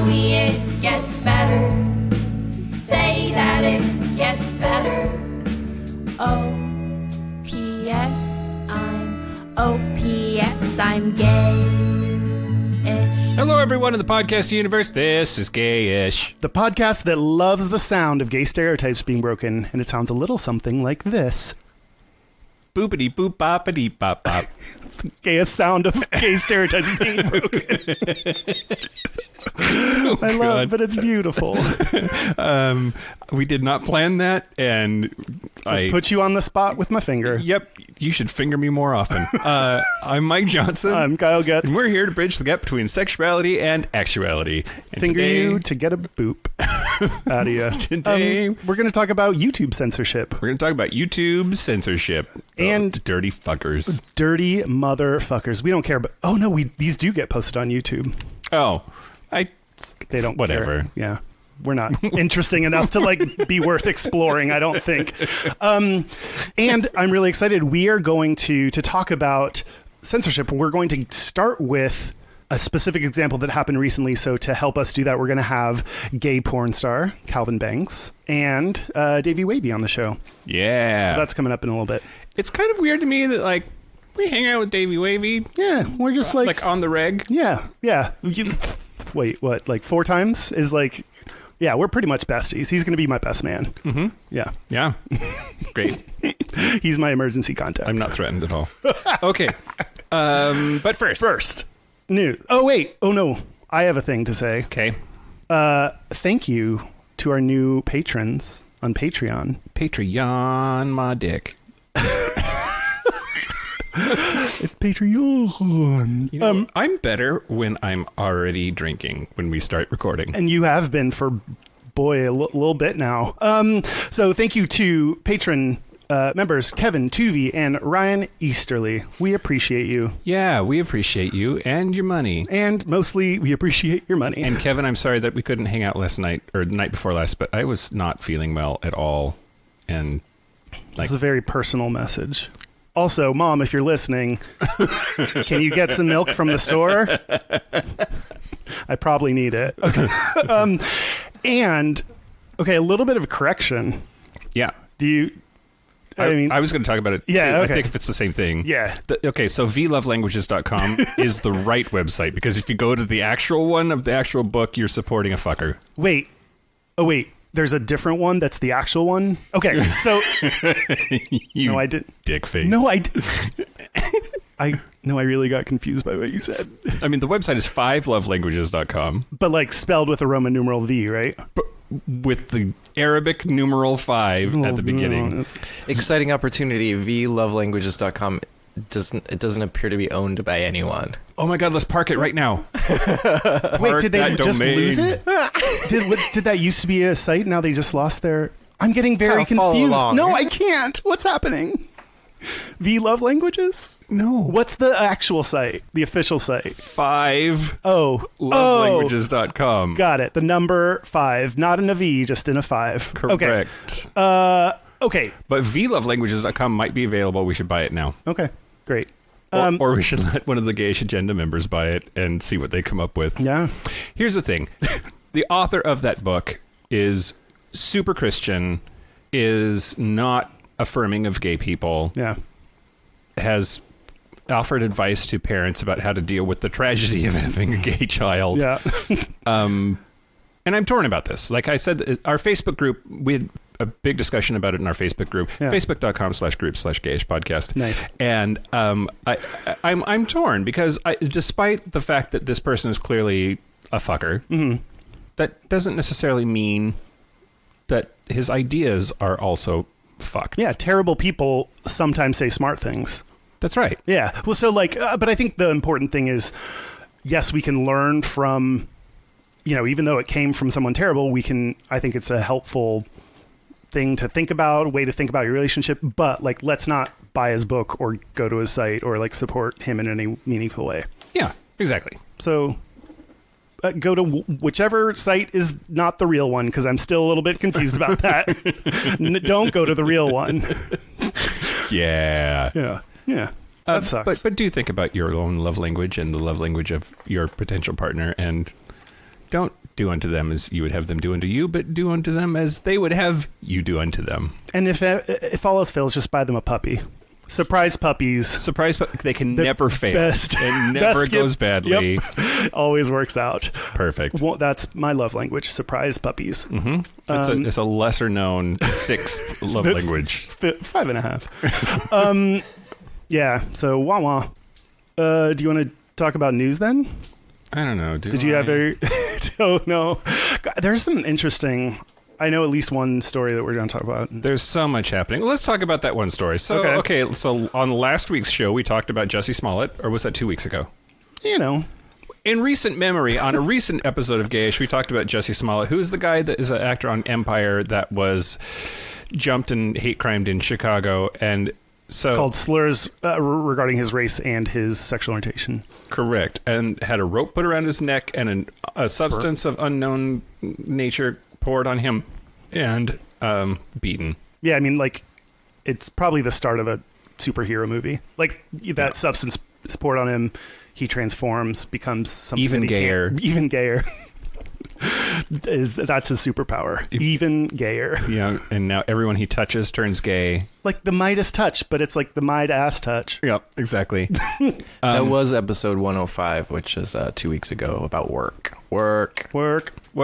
me it gets better. Say that it gets better. O.P.S. I'm gay-ish. Hello, everyone in the podcast universe. This is Gayish, the podcast that loves the sound of gay stereotypes being broken, and it sounds a little something like this. Boopity boop boppity bop bop. Gayest sound of gay stereotypes being broken. I love, but it's beautiful. We did not plan that, and I put you on the spot with my finger. Yep, you should finger me more often. I'm Mike Johnson. I'm Kyle Getz. And we're here to bridge the gap between sexuality and actuality. And finger today, you to get a boop out of you. Today, we're going to talk about YouTube censorship. We're going to talk about YouTube censorship. And dirty fuckers. Dirty motherfuckers. We don't care, but oh no, these do get posted on YouTube. Oh, they don't whatever. Care. Yeah. We're not interesting enough to be worth exploring, I don't think. And I'm really excited. We are going to talk about censorship. We're going to start with a specific example that happened recently. So to help us do that, we're going to have gay porn star Calvin Banks and Davey Wavey on the show. Yeah. So that's coming up in a little bit. It's kind of weird to me that we hang out with Davey Wavey. Yeah, we're just on the reg. Yeah. Wait, what? 4 times is yeah, we're pretty much besties. He's going to be my best man. Mm-hmm. Yeah. Yeah. Great. He's my emergency contact. I'm not threatened at all. Okay. But first. News. Oh, wait. Oh, no. I have a thing to say. Okay. Thank you to our new patrons on Patreon. Patreon, my dick. It's Patreon. I'm better when I'm already drinking when we start recording. And you have been for, boy, a little bit now. So thank you to patron members Kevin Tuvey and Ryan Easterly. We appreciate you. Yeah, we appreciate you and your money. And mostly, we appreciate your money. And Kevin, I'm sorry that we couldn't hang out last night or the night before last, but I was not feeling well at all. And this is a very personal message. Also, Mom, if you're listening, can you get some milk from the store? I probably need it. Okay. A little bit of a correction. Yeah. Do you... I was going to talk about it. Yeah, too. okay. I think if it's the same thing. Yeah. So vlovelanguages.com is the right website, because if you go to the actual one of the actual book, you're supporting a fucker. Wait. Oh, wait. There's a different one that's the actual one? Okay, so... No, I didn't. Dick face. No, I really got confused by what you said. I mean, the website is 5lovelanguages.com. But spelled with a Roman numeral V, right? But with the Arabic numeral 5 at the beginning. Exciting opportunity. vlovelanguages.com. It doesn't appear to be owned by anyone. Oh my God, let's park it right now. Wait, did they just lose it? Did that used to be a site? Now they just lost their... I'm getting very confused. No, I can't. What's happening? Love Languages? No. What's the actual site? The official site? 5. Lovelanguages.com. Got it. The number 5. Not in a V, just in a 5. Correct. Okay. Okay. But vlovelanguages.com might be available. We should buy it now. Okay. Great. Or we should let one of the Gayish Agenda members buy it and see what they come up with. Yeah. Here's the thing. The author of that book is super Christian, is not affirming of gay people. Yeah. Has offered advice to parents about how to deal with the tragedy of having a gay child. Yeah. And I'm torn about this. Like I said, our Facebook group, we had a big discussion about it in our Facebook group, facebook.com/group/Gayish podcast. Nice. And I'm torn because despite the fact that this person is clearly a fucker, mm-hmm. that doesn't necessarily mean that his ideas are also fucked. Yeah, terrible people sometimes say smart things. That's right. Yeah. Well, so but I think the important thing is, yes, we can learn from, even though it came from someone terrible, I think it's a helpful thing to think about, a way to think about your relationship, but let's not buy his book or go to his site or support him in any meaningful way. Yeah, exactly. So go to whichever site is not the real one, because I'm still a little bit confused about that. Don't go to the real one. Yeah. Yeah. Yeah. That sucks. But do think about your own love language and the love language of your potential partner, and Don't do unto them as you would have them do unto you, but do unto them as they would have you do unto them. And if all else fails, just buy them a puppy. Surprise puppies. They can never fail. Best. It never Best goes badly. Yep. Always works out. Perfect. Well, that's my love language. Surprise puppies. Mm-hmm. It's a lesser known sixth love language. 5.5. Yeah. So wah wah. Do you want to talk about news then? I don't know. Did you have a? Oh no. God, there's some interesting. I know at least one story that we're going to talk about. There's so much happening. Let's talk about that one story. So, okay. So on last week's show, we talked about Jussie Smollett, or was that 2 weeks ago? You know. In recent memory, on a recent episode of Gayish, we talked about Jussie Smollett, who's the guy that is an actor on Empire that was jumped and hate crimed in Chicago. And so called slurs regarding his race and his sexual orientation. Correct. And had a rope put around his neck and a substance of unknown nature poured on him and beaten. Yeah, I mean, like, it's probably the start of a superhero movie. Like, that substance is poured on him, he transforms, becomes something even gayer. Even gayer. That's his superpower. Even gayer. Yeah, and now everyone he touches turns gay. Like the Midas touch, but it's like the Midas touch. Yeah, exactly. That was episode 105, which is 2 weeks ago, about work. Work. Work. You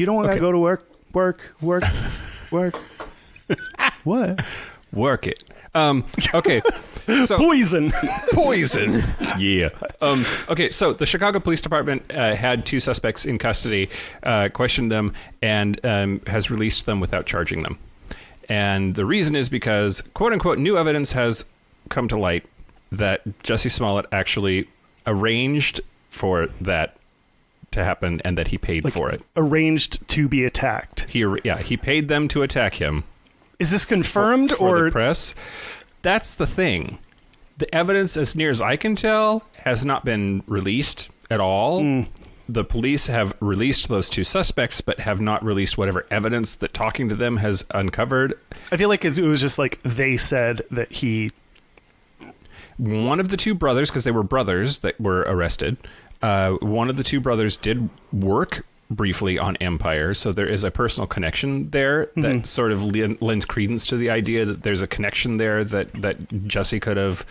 don't want to go to work. What? Work it. Okay. So Poison. Yeah. Okay. So the Chicago Police Department had two suspects in custody, questioned them, and has released them without charging them. And the reason is because, quote unquote, new evidence has come to light that Jussie Smollett actually arranged for that to happen and that he paid for it. Arranged to be attacked. He paid them to attack him. Is this confirmed for the press? That's the thing. The evidence, as near as I can tell, has not been released at all. The police have released those two suspects, but have not released whatever evidence that talking to them has uncovered. I feel like it was just like they said that he... One of the two brothers, because they were brothers that were arrested, one of the two brothers did work briefly on Empire, so there is a personal connection there that sort of lends credence to the idea that there's a connection there that Jussie could have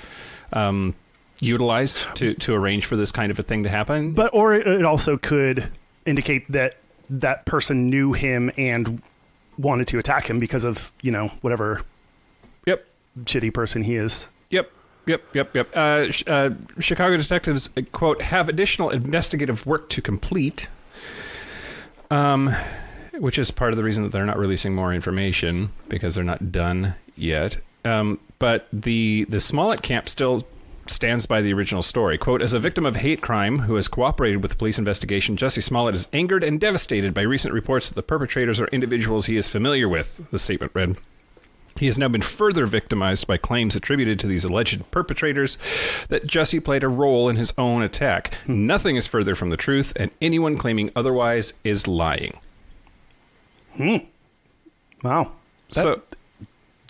utilized to arrange for this kind of a thing to happen. But or it also could indicate that that person knew him and wanted to attack him because of, you know, whatever shitty person he is. Yep. Chicago detectives, quote, have additional investigative work to complete, which is part of the reason that they're not releasing more information, because they're not done yet. But the Smollett camp still stands by the original story. Quote, as a victim of hate crime who has cooperated with the police investigation, Jussie Smollett is angered and devastated by recent reports that the perpetrators are individuals he is familiar with, the statement read. He has now been further victimized by claims attributed to these alleged perpetrators that Jussie played a role in his own attack. Nothing is further from the truth, and anyone claiming otherwise is lying. Wow. So,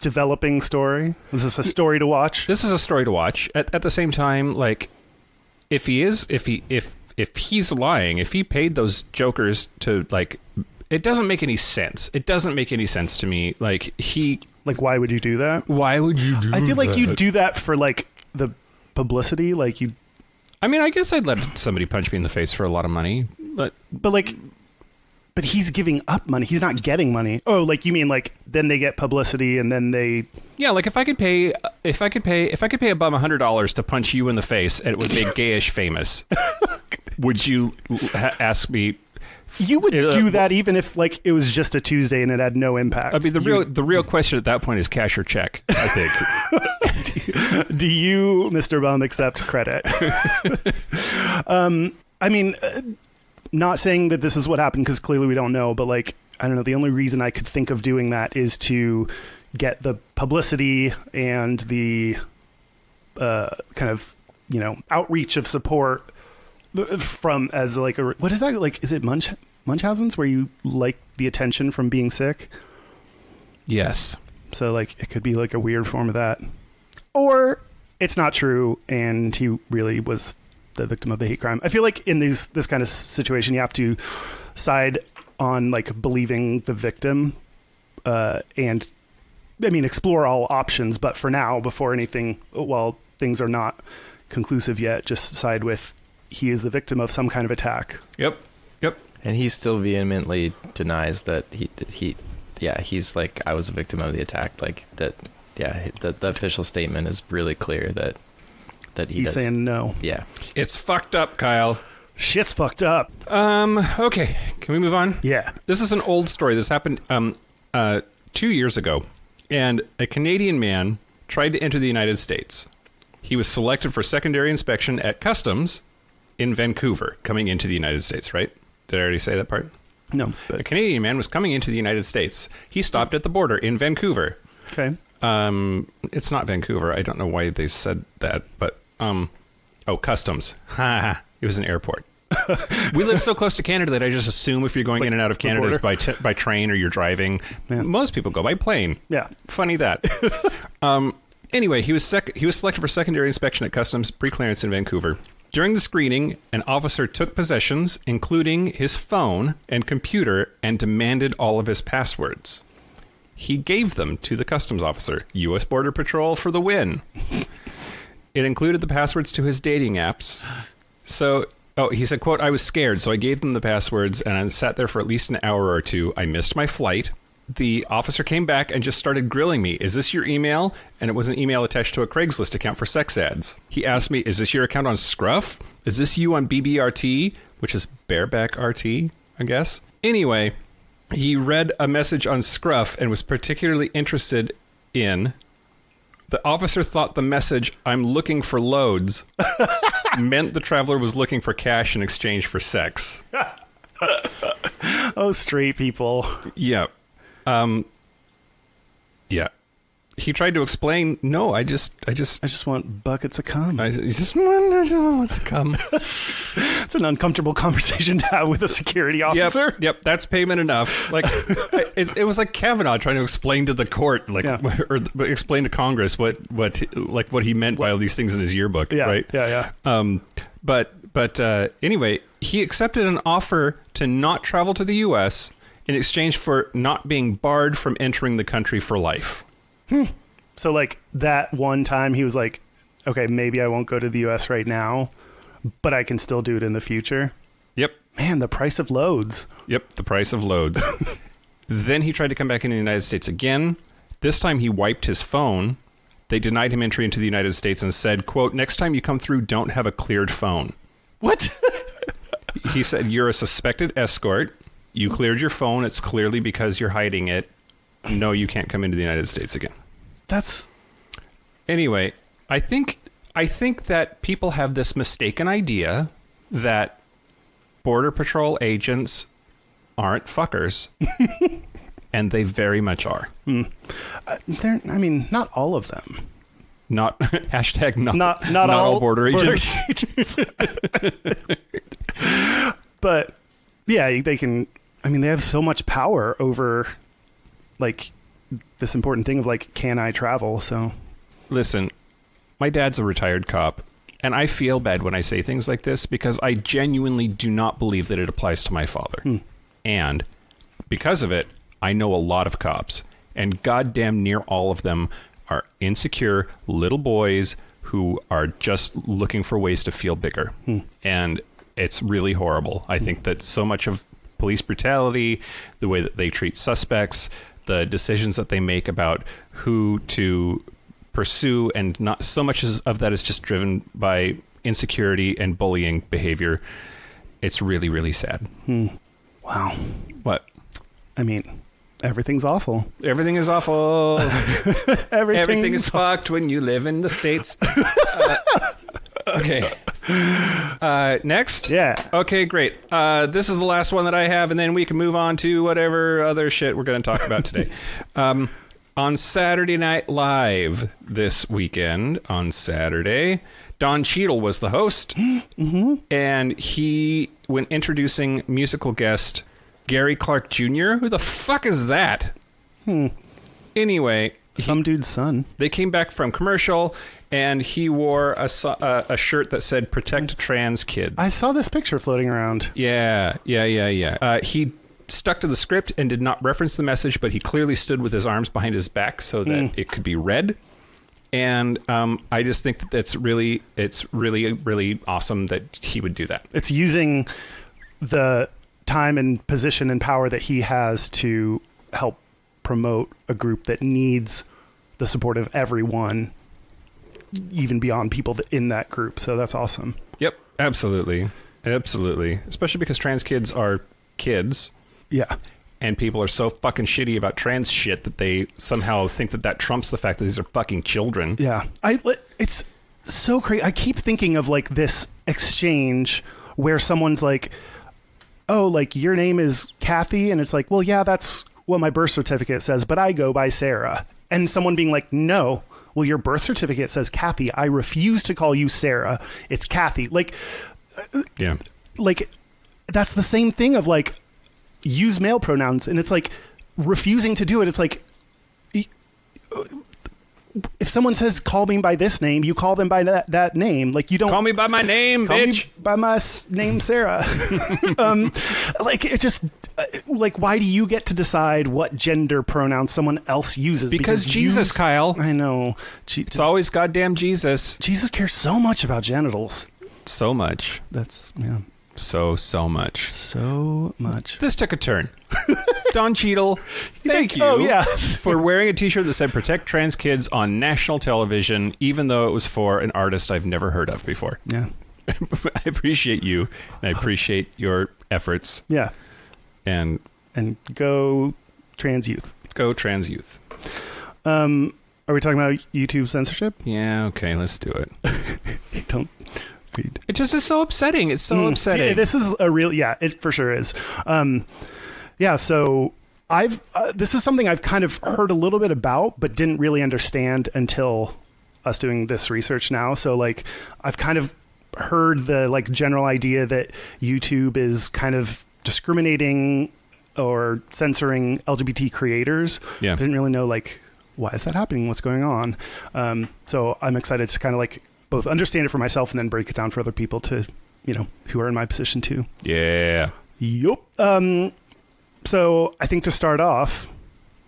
developing story. Is this a story to watch? This is a story to watch. At the same time, like, if he's lying, if he paid those jokers to, like, it doesn't make any sense. It doesn't make any sense to me. Like, why would you do that? Why would you do that? I feel like you do that for, like, the publicity. Like, you... I mean, I guess I'd let somebody punch me in the face for a lot of money. But he's giving up money. He's not getting money. Oh, like, you mean, like, then they get publicity and then they... Yeah, like, if I could pay a bum $100 to punch you in the face and it would make Gayish famous, would you ask me... You would do that even if, like, it was just a Tuesday and it had no impact. I mean, the real question at that point is cash or check, I think. Do you, Mr. Bum, accept credit? I mean, not saying that this is what happened, because clearly we don't know, but, like, I don't know, the only reason I could think of doing that is to get the publicity and the kind of, you know, outreach of support from, as like a, what is that, like, is it Munchausen's, where you like the attention from being sick? Yes. So, like, it could be like a weird form of that, or it's not true and he really was the victim of the hate crime. I feel like in this kind of situation, you have to side on like believing the victim, and I mean explore all options. But for now, before anything, while things are not conclusive yet, just side with he is the victim of some kind of attack. Yep. And he still vehemently denies that he's like, I was a victim of the attack. Like that. Yeah. The official statement is really clear that he's saying no. Yeah. It's fucked up, Kyle. Shit's fucked up. Okay. Can we move on? Yeah. This is an old story. This happened 2 years ago, and a Canadian man tried to enter the United States. He was selected for secondary inspection at customs in Vancouver, coming into the United States, right? Did I already say that part? No. A Canadian man was coming into the United States. He stopped at the border in Vancouver. Okay. It's not Vancouver. I don't know why they said that, but customs. Ha! It was an airport. We live so close to Canada that I just assume if you're going in and out of Canada it's by train or you're driving. Yeah. Most people go by plane. Yeah. Funny that. Anyway, he was selected for secondary inspection at customs pre-clearance in Vancouver. During the screening, an officer took possessions, including his phone and computer, and demanded all of his passwords. He gave them to the customs officer. U.S. Border Patrol for the win. It included the passwords to his dating apps. So, he said, quote, I was scared, so I gave them the passwords, and I sat there for at least an hour or two. I missed my flight. The officer came back and just started grilling me. Is this your email? And it was an email attached to a Craigslist account for sex ads. He asked me, is this your account on Scruff? Is this you on BBRT? Which is Bareback RT, I guess. Anyway, he read a message on Scruff and was particularly interested in... The officer thought the message, I'm looking for loads, meant the traveler was looking for cash in exchange for sex. Oh, straight people. Yeah. Yeah. He tried to explain, no, I just want buckets of cum. I just want lots of cum. It's an uncomfortable conversation to have with a security officer. Yep, that's payment enough. Like, it was like Kavanaugh trying to explain to the court, like, or explain to Congress what he meant by all these things in his yearbook, right? Yeah. But anyway, he accepted an offer to not travel to the U.S. in exchange for not being barred from entering the country for life. So like that one time he was like, okay, maybe I won't go to the US right now, but I can still do it in the future. Yep. Man, the price of loads. Yep, the price of loads. Then he tried to come back into the United States again. This time he wiped his phone. They denied him entry into the United States and said, quote, next time you come through, don't have a cleared phone. What? He said, you're a suspected escort. You cleared your phone. It's clearly because you're hiding it. No, you can't come into the United States again. Anyway, I think that people have this mistaken idea that Border Patrol agents aren't fuckers, and they very much are. Not all of them. Not hashtag not all border agents. But yeah, they can. I mean, they have so much power over, like, this important thing of like, can I travel? So, listen, my dad's a retired cop, and I feel bad when I say things like this because I genuinely do not believe that it applies to my father. And because of it, I know a lot of cops, and goddamn near all of them are insecure little boys who are just looking for ways to feel bigger. And it's really horrible. I think that so much of police brutality, the way that they treat suspects, the decisions that they make about who to pursue, and not so much of that is just driven by insecurity and bullying behavior. It's really, really sad. Wow. What? I mean, everything's awful. Everything is awful. Everything is fucked when you live in the States. Okay. Next? Yeah. Okay, great. This is the last one that I have, and then we can move on to whatever other shit we're going to talk about today. On Saturday Night Live this weekend, on Saturday, Don Cheadle was the host, and he, when introducing musical guest Gary Clark Jr., who the fuck is that? Anyway, some dude's son. They came back from commercial, and he wore a shirt that said "Protect Trans Kids." I saw this picture floating around. Yeah. He stuck to the script and did not reference the message, but he clearly stood with his arms behind his back so that it could be read. And I just think that it's really awesome that he would do that. It's using the time and position and power that he has to help promote a group that needs the support of everyone, even beyond people in that group. So that's awesome. Yep, absolutely. Especially because trans kids are kids. Yeah. And people are so fucking shitty about trans shit that they somehow think that trumps the fact that these are fucking children. Yeah. It's so crazy. I keep thinking of like this exchange where someone's like, oh, like your name is Kathy. And it's like, well, yeah, that's what my birth certificate says, but I go by Sarah. And someone being like, no, well, your birth certificate says Kathy. I refuse to call you Sarah. It's Kathy. Like, yeah. Like that's the same thing of like, use male pronouns, and it's like refusing to do it. It's like if someone says call me by this name, you call them by that name. Like you don't call me by my name, bitch. Me by my name, Sarah. Like it just like why do you get to decide what gender pronouns someone else uses? Because Jesus, Kyle. I know. It's always goddamn Jesus. Jesus cares so much about genitals. So much. That's yeah. So much. So much. This took a turn. Don Cheadle, thank you for wearing a t-shirt that said "Protect Trans Kids" on national television, even though it was for an artist I've never heard of before. Yeah. I appreciate you, and I appreciate your efforts. Yeah. And go trans youth. Go trans youth. Are we talking about YouTube censorship? Yeah, okay, let's do it. Don't read. It just is so upsetting. It's so upsetting. See, this is a real, it for sure is. So this is something I've kind of heard a little bit about, but didn't really understand until us doing this research now. So like, I've kind of heard the like general idea that YouTube is kind of discriminating or censoring LGBT creators. Yeah. I didn't really know like, why is that happening? What's going on? So I'm excited to kind of like both understand it for myself and then break it down for other people to, who are in my position too. Yeah. Yup. So I think to start off,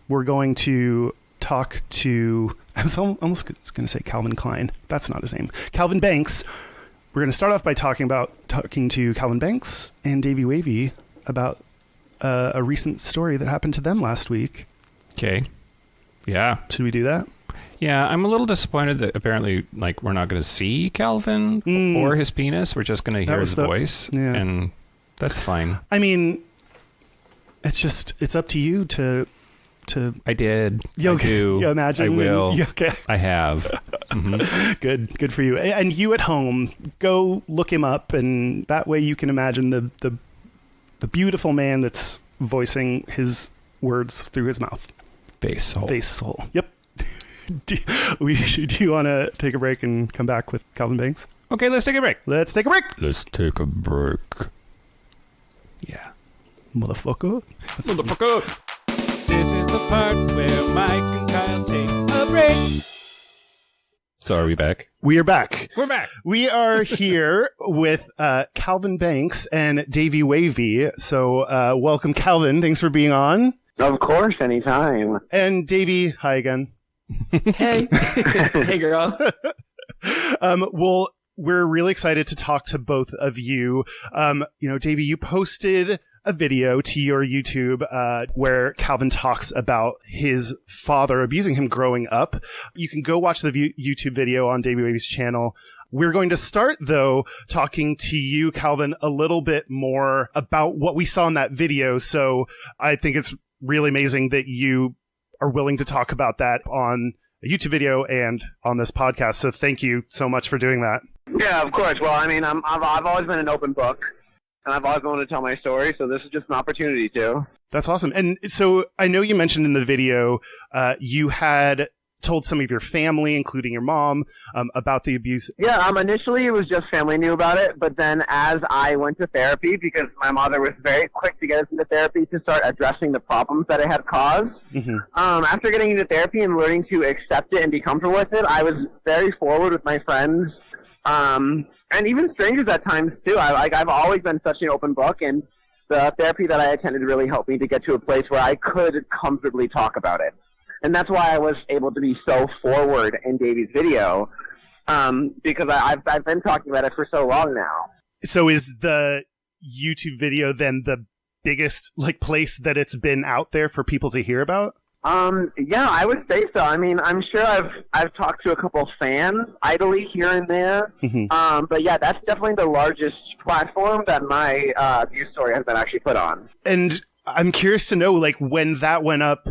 we're going to talk to, I was almost going to say Calvin Klein. That's not his name. Calvin Banks. We're going to start off by talking to Calvin Banks and Davey Wavey about a recent story that happened to them last week. Okay. Yeah. Should we do that? Yeah, I'm a little disappointed that apparently, like, we're not going to see Calvin or his penis. We're just going to hear his voice, and that's fine. I mean, it's up to you to. I did. You I do. You imagine. I will. Okay. I have. Mm-hmm. Good for you. And you at home, go look him up, and that way you can imagine the beautiful man that's voicing his words through his mouth. Face hole. Yep. Do you want to take a break and come back with Calvin Banks? Okay, let's take a break. Yeah. Motherfucker. This is the part where Mike and Kyle take a break. So are we back? We are back. We're back. We are here with Calvin Banks and Davey Wavey. So welcome, Calvin. Thanks for being on. Of course, anytime. And Davey, hi again. Hey. Hey, girl. Well, we're really excited to talk to both of you. Davey, you posted a video to your YouTube where Calvin talks about his father abusing him growing up. You can go watch the YouTube video on Davey Wavey's channel. We're going to start, though, talking to you, Calvin, a little bit more about what we saw in that video. So I think it's really amazing that you are willing to talk about that on a YouTube video and on this podcast. So thank you so much for doing that. Yeah, of course. Well, I mean, I've always been an open book, and I've always wanted to tell my story, so this is just an opportunity to. That's awesome. And so I know you mentioned in the video you had told some of your family, including your mom, about the abuse. Yeah, initially it was just family knew about it, but then as I went to therapy, because my mother was very quick to get us into therapy to start addressing the problems that it had caused, after getting into therapy and learning to accept it and be comfortable with it, I was very forward with my friends, and even strangers at times too. I've always been such an open book, and the therapy that I attended really helped me to get to a place where I could comfortably talk about it. And that's why I was able to be so forward in Davey's video, because I've been talking about it for so long now. So is the YouTube video then the biggest place that it's been out there for people to hear about? Yeah, I would say so. I mean, I'm sure I've talked to a couple fans idly here and there. But yeah, that's definitely the largest platform that my view story has been actually put on. And I'm curious to know, when that went up,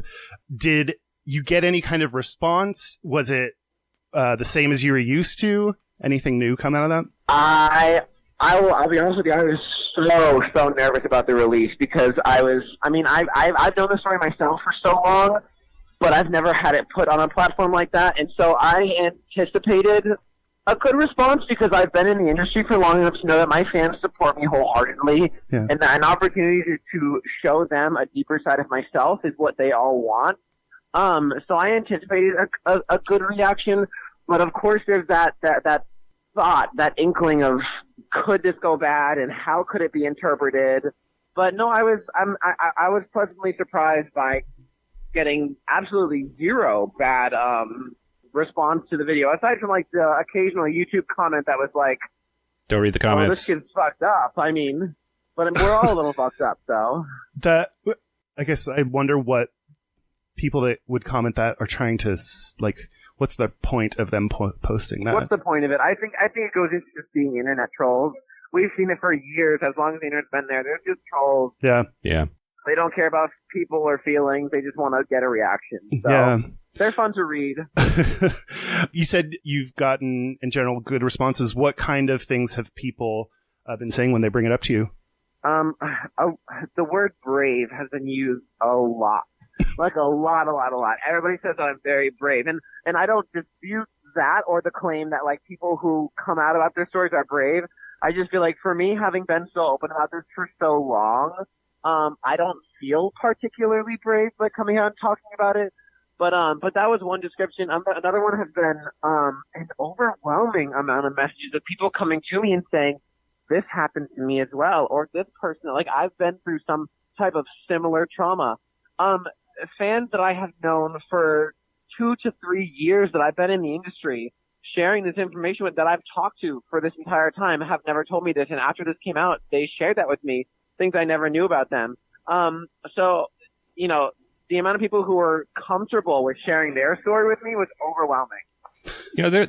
did you get any kind of response? Was it the same as you were used to? Anything new come out of that? I'll be honest with you, I was so nervous about the release because I've known the story myself for so long, but I've never had it put on a platform like that. And so I anticipated a good response because I've been in the industry for long enough to know that my fans support me wholeheartedly. Yeah. And an opportunity to show them a deeper side of myself is what they all want. So I anticipated a good reaction, but of course there's that thought, that inkling of could this go bad and how could it be interpreted? But no, I was pleasantly surprised by getting absolutely zero bad response to the video, aside from the occasional YouTube comment that was like, "Don't read the comments. Oh, this kid's fucked up." I mean, but we're all a little fucked up, though. I guess I wonder what people that would comment that are trying to what's the point of them posting that? What's the point of it? I think it goes into just being internet trolls. We've seen it for years. As long as the internet's been there, they're just trolls. Yeah. They don't care about people or feelings. They just want to get a reaction. So yeah. They're fun to read. You said you've gotten, in general, good responses. What kind of things have people been saying when they bring it up to you? The word brave has been used a lot. A lot. Everybody says that I'm very brave. And I don't dispute that or the claim that, people who come out about their stories are brave. I just feel like for me, having been so open about this for so long, I don't feel particularly brave by coming out and talking about it. But that was one description. Another one has been an overwhelming amount of messages of people coming to me and saying, this happened to me as well, or this person, I've been through some type of similar trauma. Fans that I have known for 2 to 3 years that I've been in the industry, sharing this information that I've talked to for this entire time, have never told me this. And after this came out, they shared that with me, things I never knew about them. So, the amount of people who were comfortable with sharing their story with me was overwhelming.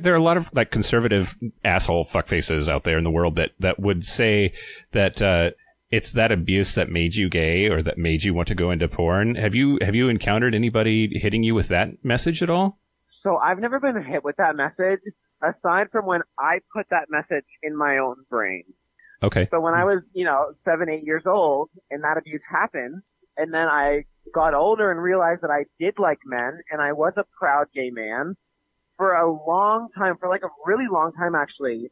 There are a lot of conservative asshole fuckfaces out there in the world that would say that it's that abuse that made you gay or that made you want to go into porn. Have you encountered anybody hitting you with that message at all? So I've never been hit with that message, aside from when I put that message in my own brain. Okay. So when I was, 7, 8 years old and that abuse happened, and then I got older and realized that I did like men and I was a proud gay man for a long time, for a really long time actually,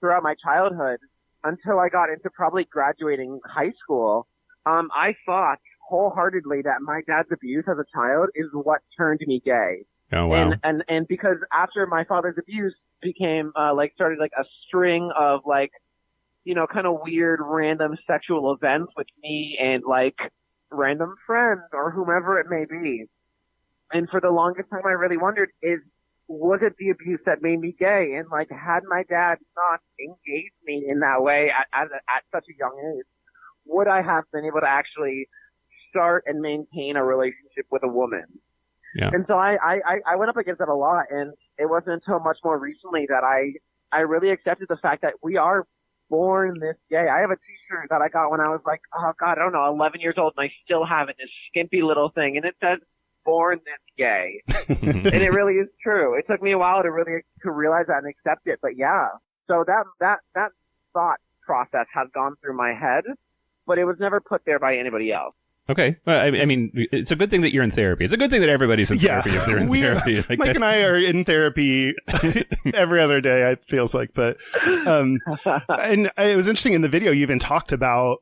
throughout my childhood, until I got into probably graduating high school. I thought wholeheartedly that my dad's abuse as a child is what turned me gay. Oh, wow. And because after my father's abuse became, started a string of kind of weird random sexual events with me and random friends or whomever it may be. And for the longest time I really wondered, was it the abuse that made me gay? And had my dad not engaged me in that way at such a young age, would I have been able to actually start and maintain a relationship with a woman? Yeah. And so I went up against that a lot, and it wasn't until much more recently that I really accepted the fact that we are born this gay. I have a t-shirt that I got when I was 11 years old, and I still have it, this skimpy little thing, and it says, born this gay. And it really is true. It took me a while to realize that and accept it, but yeah. So that thought process has gone through my head, but it was never put there by anybody else. Okay. Well, I mean, it's a good thing that you're in therapy. It's a good thing that everybody's in therapy if they're in therapy. Like Mike that. and I are in therapy every other day, it feels like. But and it was interesting in the video, you even talked about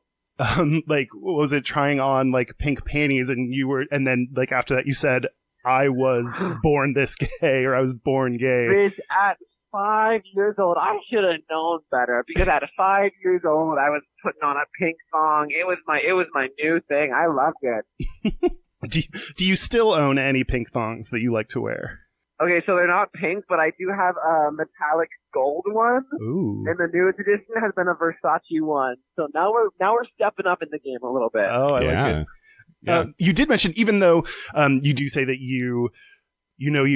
like, what was it, trying on like pink panties, and then like after that you said, I was born this gay, or I was born gay. Bitch, at 5 years old, I should have known better, because at 5 years old, I was putting on a pink thong. It was my new thing. I loved it. Do you still own any pink thongs that you like to wear? Okay, so they're not pink, but I do have a metallic gold one. Ooh. And the newest edition has been a Versace one. So now we're stepping up in the game a little bit. Oh, I like it. Yeah. You did mention, even though you do say that you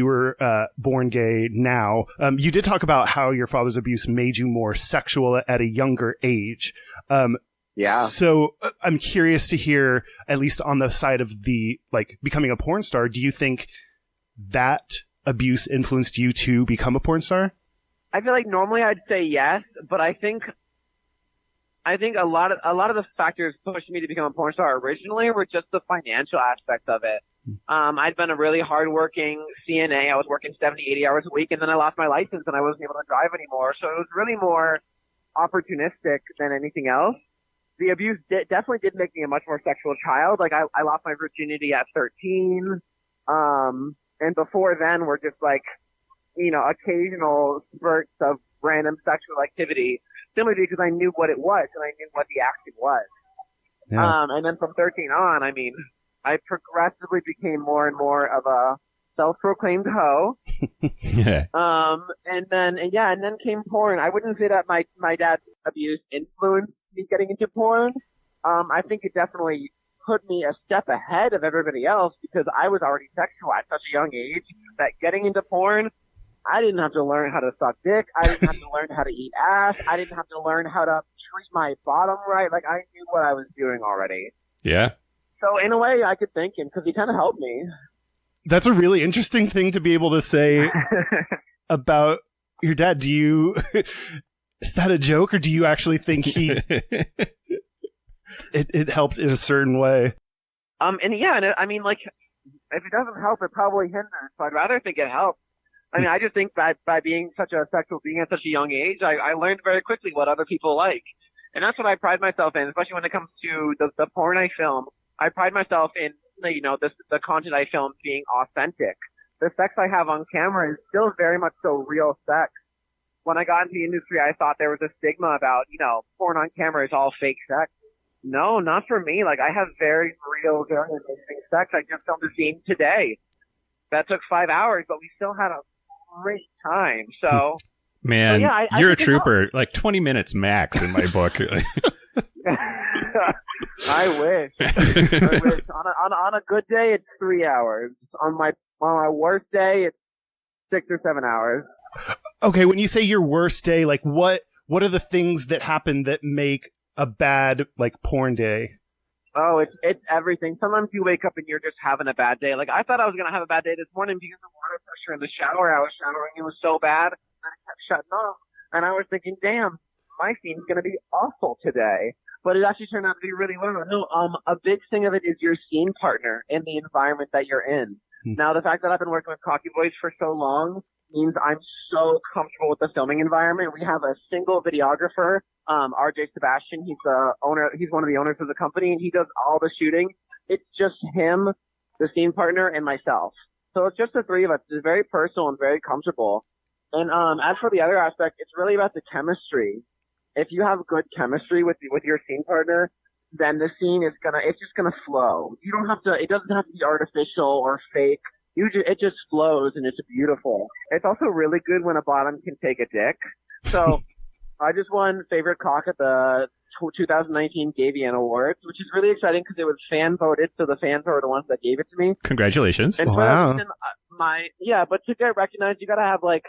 were born gay now, you did talk about how your father's abuse made you more sexual at a younger age. Yeah. So I'm curious to hear, at least on the side of the, like, becoming a porn star, do you think that abuse influenced you to become a porn star? I feel like normally I'd say yes, but I think a lot of the factors pushing me to become a porn star originally were just the financial aspect of it. I'd been a really hardworking CNA. I was working 70, 80 hours a week, and then I lost my license and I wasn't able to drive anymore. So it was really more opportunistic than anything else. The abuse definitely did make me a much more sexual child. Like I lost my virginity at 13. And before then were just like, occasional spurts of random sexual activity, simply because I knew what it was and I knew what the action was. Yeah. And then from 13 on, I mean, I progressively became more and more of a self-proclaimed hoe. Yeah. And then came porn. I wouldn't say that my dad's abuse influenced me getting into porn. I think it definitely put me a step ahead of everybody else, because I was already sexual at such a young age that getting into porn, I didn't have to learn how to suck dick. I didn't have to learn how to eat ass. I didn't have to learn how to treat my bottom right. Like, I knew what I was doing already. Yeah. So in a way, I could thank him, because he kind of helped me. That's a really interesting thing to be able to say about your dad. Is that a joke, or do you actually think it helped in a certain way? I mean, like, if it doesn't help, it probably hinders. So I'd rather think it helps. I mean, I just think that by being such a sexual being at such a young age, I learned very quickly what other people like. And that's what I pride myself in, especially when it comes to the porn I film. I pride myself in, the content I film being authentic. The sex I have on camera is still very much so real sex. When I got into the industry, I thought there was a stigma about, porn on camera is all fake sex. No, not for me. Like, I have very real, very amazing sex. I just filmed a scene today. That took 5 hours, but we still had a great time. So, man, I you're a think it trooper. Like 20 minutes max in my book. I wish. On a good day, it's 3 hours. On my worst day, it's 6 or 7 hours. Okay, when you say your worst day, like what are the things that happen that make a bad, like, porn day? Oh, it's everything. Sometimes you wake up and you're just having a bad day. Like, I thought I was gonna have a bad day this morning because of water pressure in the shower. I was showering, it was so bad, and it kept shutting off. And I was thinking, damn, my scene's gonna be awful today. But it actually turned out to be really well. No, a big thing of it is your scene partner and the environment that you're in. Now, the fact that I've been working with Cocky Boys for so long means I'm so comfortable with the filming environment. We have a single videographer, RJ Sebastian. He's one of the owners of the company, and he does all the shooting. It's just him, the scene partner, and myself. So it's just the three of us. It's very personal and very comfortable. And as for the other aspect, it's really about the chemistry. If you have good chemistry with your scene partner, then the scene it's just gonna flow. You don't have to. It doesn't have to be artificial or fake. It just flows, and it's beautiful. It's also really good when a bottom can take a dick. So I just won favorite cock at the 2019 Gayish Awards, which is really exciting because it was fan voted, so the fans are the ones that gave it to me. Congratulations. And wow. But to get recognized, you gotta have like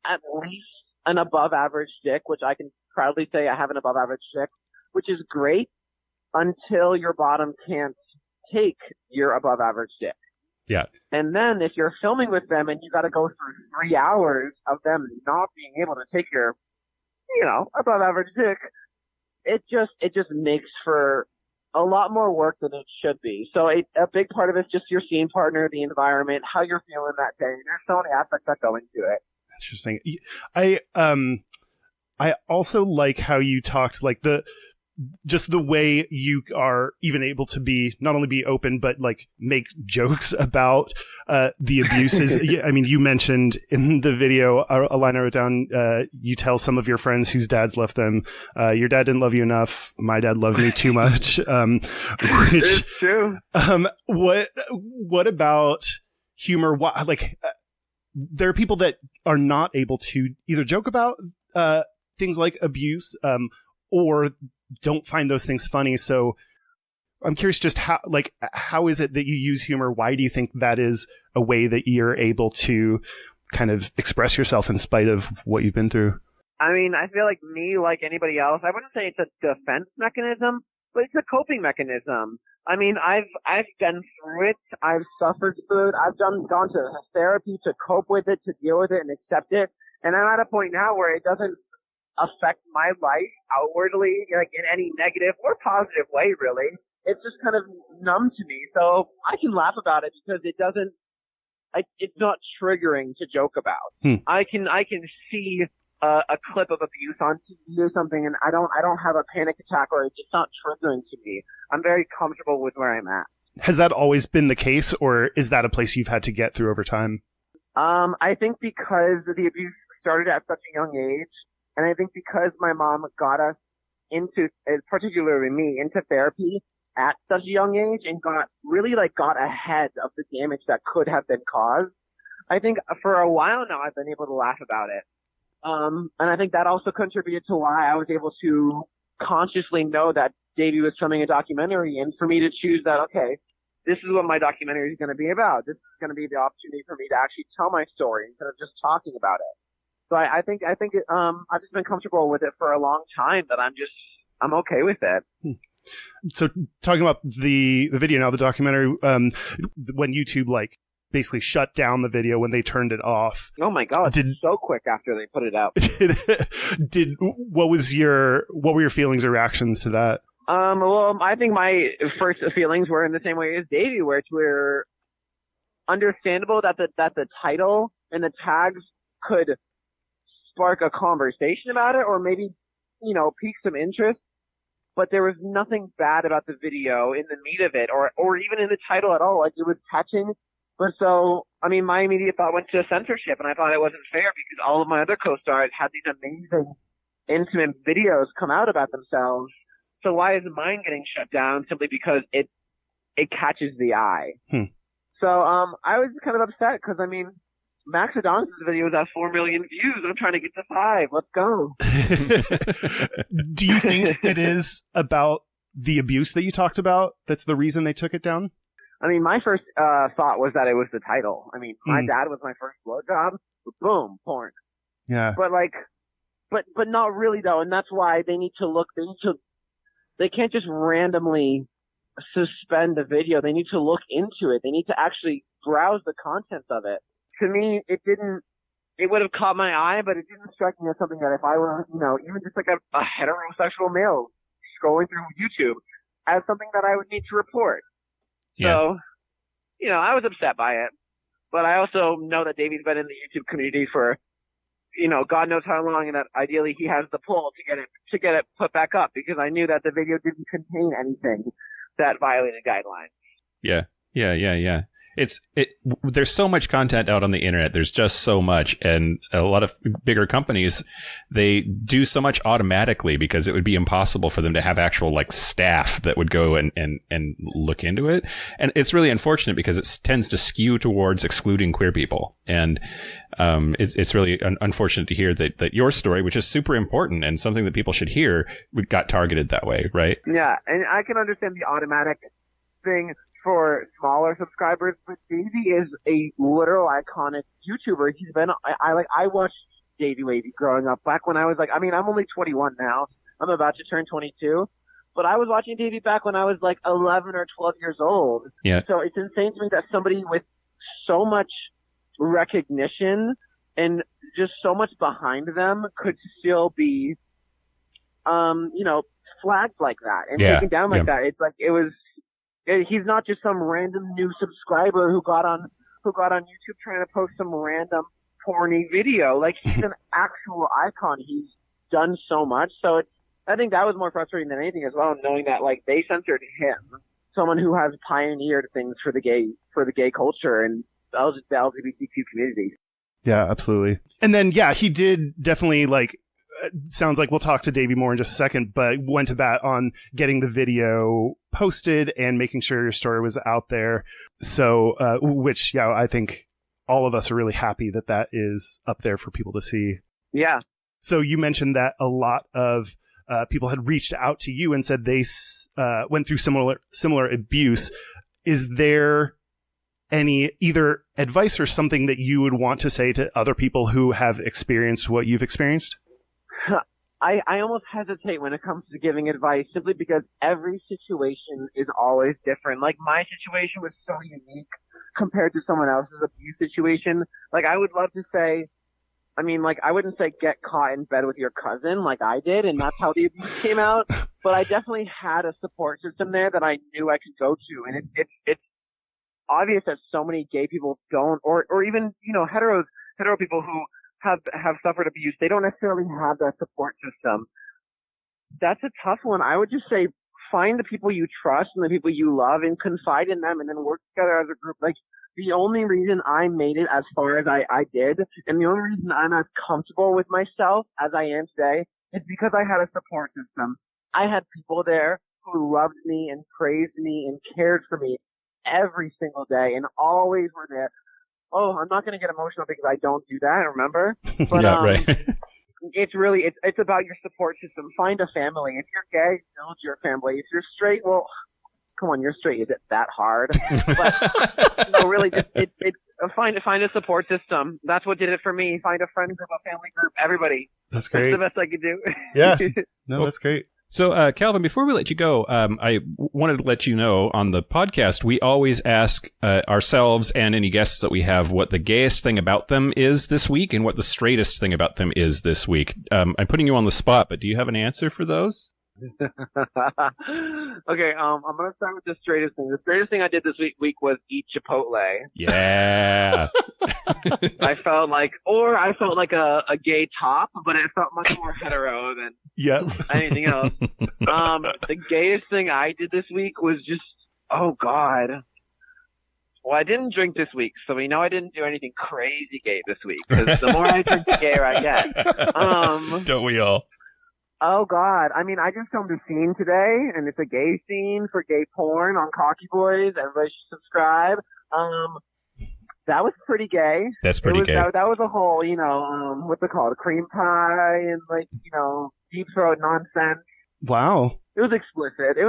at least an above average dick, which I can proudly say I have an above average dick, which is great until your bottom can't take your above average dick. Yeah. And then if you're filming with them and you got to go through 3 hours of them not being able to take your, above average dick, it just makes for a lot more work than it should be. So a big part of it's just your scene partner, the environment, how you're feeling that day. There's so many aspects that go into it. Interesting. I also like how you talked, like just the way you are even able to be not only be open but like make jokes about the abuses. I mean, you mentioned in the video, a line I wrote down, you tell some of your friends whose dads left them, your dad didn't love you enough, my dad loved me too much. Which, it's true. What about humor? There are people that are not able to either joke about things like abuse or don't find those things funny. So I'm curious just how is it that you use humor? Why do you think that is a way that you're able to kind of express yourself in spite of what you've been through? I mean, I feel like me, like anybody else, I wouldn't say it's a defense mechanism, but it's a coping mechanism. I mean, I've been through it. I've suffered through it. I've gone to therapy to cope with it, to deal with it and accept it. And I'm at a point now where it doesn't affect my life outwardly, like in any negative or positive way, really. It's just kind of numb to me. So I can laugh about it because it's not triggering to joke about. I can see a clip of abuse on TV or something, and I don't have a panic attack, or it's just not triggering to me. I'm very comfortable with where I'm at. Has that always been the case, or is that a place you've had to get through over time? I think because the abuse started at such a young age, and I think because my mom got us into, particularly me, into therapy at such a young age and got ahead of the damage that could have been caused. I think for a while now I've been able to laugh about it. And I think that also contributed to why I was able to consciously know that Davey was filming a documentary, and for me to choose that, okay, this is what my documentary is going to be about. This is going to be the opportunity for me to actually tell my story instead of just talking about it. So I think I've just been comfortable with it for a long time that I'm okay with it. So talking about the video now, the documentary, when YouTube basically shut down the video when they turned it off. Oh my God! So quick after they put it out. What were your feelings or reactions to that? Well, I think my first feelings were in the same way as Davey, where it's understandable that the title and the tags could spark a conversation about it, or maybe, pique some interest. But there was nothing bad about the video in the meat of it, or even in the title at all. Like, it was touching. But so, I mean, my immediate thought went to censorship, and I thought it wasn't fair because all of my other co-stars had these amazing, intimate videos come out about themselves. So why is mine getting shut down simply because it catches the eye? So I was kind of upset because, I mean, Max Adonis' video was at 4 million views. I'm trying to get to 5. Let's go. Do you think it is about the abuse that you talked about that's the reason they took it down? I mean, my first thought was that it was the title. I mean, my dad was my first blowjob. Boom, porn. Yeah. But but not really though, and that's why they need to look. They can't just randomly suspend the video. They need to look into it. They need to actually browse the contents of it. To me, it would have caught my eye, but it didn't strike me as something that if I were, even just like a heterosexual male scrolling through YouTube, as something that I would need to report. Yeah. So, I was upset by it, but I also know that Davey's been in the YouTube community for, God knows how long, and that ideally he has the pull to get it put back up, because I knew that the video didn't contain anything that violated guidelines. Yeah. There's so much content out on the internet. There's just so much. And a lot of bigger companies, they do so much automatically because it would be impossible for them to have actual staff that would go and look into it. And it's really unfortunate because it tends to skew towards excluding queer people. And it's really unfortunate to hear that your story, which is super important and something that people should hear, got targeted that way, right? Yeah, and I can understand the automatic thing for smaller subscribers, but Davey is a literal iconic YouTuber. He's been, I watched Davey Wavey growing up back when I was I'm only 21 now. I'm about to turn 22, but I was watching Davey back when I was 11 or 12 years old. Yeah. So it's insane to me that somebody with so much recognition and just so much behind them could still be, flagged like that and Yeah, taken down like yeah. that. It's like he's not just some random new subscriber who got on YouTube trying to post some random porny video. Like, he's an actual icon. He's done so much. So I think that was more frustrating than anything as well, knowing that like they censored him, someone who has pioneered things for the gay culture and the LGBTQ community. Yeah, absolutely. And then, yeah, he did definitely, like, sounds like we'll talk to Davey more in just a second, but went to bat on getting the video posted and making sure your story was out there. So, which, yeah, I think all of us are really happy that that is up there for people to see. Yeah. So you mentioned that a lot of people had reached out to you and said they went through similar abuse. Is there any either advice or something that you would want to say to other people who have experienced what you've experienced? I almost hesitate when it comes to giving advice simply because every situation is always different. Like, my situation was so unique compared to someone else's abuse situation. Like, I would love to say, I mean, like, I wouldn't say get caught in bed with your cousin like I did, and that's how the abuse came out. But I definitely had a support system there that I knew I could go to. And it's obvious that so many gay people don't, or even, you know, hetero people who have suffered abuse, they don't necessarily have that support system. That's a tough one. I would just say find the people you trust and the people you love and confide in them and then work together as a group. Like, the only reason I made it as far as I did, and the only reason I'm as comfortable with myself as I am today, is because I had a support system. I had people there who loved me and praised me and cared for me every single day and always were there. Oh, I'm not going to get emotional because I don't do that, remember? But, Yeah, right. it's really, it's about your support system. Find a family. If you're gay, build your family. If you're straight, well, come on, you're straight. Is it that hard? But, no, really, find a support system. That's what did it for me. Find a friend group, a family group, everybody. That's great. That's the best I could do. Yeah. No, that's great. So, Calvin, before we let you go, I wanted to let you know on the podcast, we always ask ourselves and any guests that we have what the gayest thing about them is this week and what the straightest thing about them is this week. I'm putting you on the spot, but do you have an answer for those? Okay, I'm gonna start with the straightest thing. The straightest thing I did this week was eat Chipotle. Yeah. I felt like a gay top, but it felt much more hetero than anything else. The gayest thing I did this week was just, oh God. Well, I didn't drink this week, so we know I didn't do anything crazy gay this week. Because the more I drink, the gayer I get. Don't we all? Oh God! I mean, I just filmed a scene today, and it's a gay scene for gay porn on Cocky Boys. Everybody should subscribe. That was pretty gay. That's pretty gay. That was a whole, you know, what's it called? Cream pie and like, you know, deep throat nonsense. Wow. It was explicit. It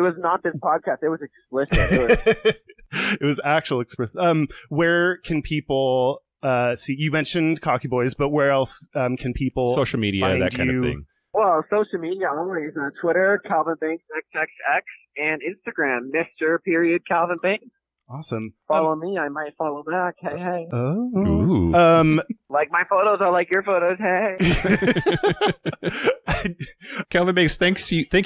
was not this podcast. It was explicit. It was actual explicit. Where can people see? You mentioned Cocky Boys, but where else can people? Social media, find that kind of thing. Well, social media always. Twitter, Calvin Banks XXX, and Instagram, Mr. Calvin Banks. Awesome. Follow me, I might follow back. Hey, hey. Oh. Ooh. Like my photos are like your photos. Hey. Calvin Banks, thank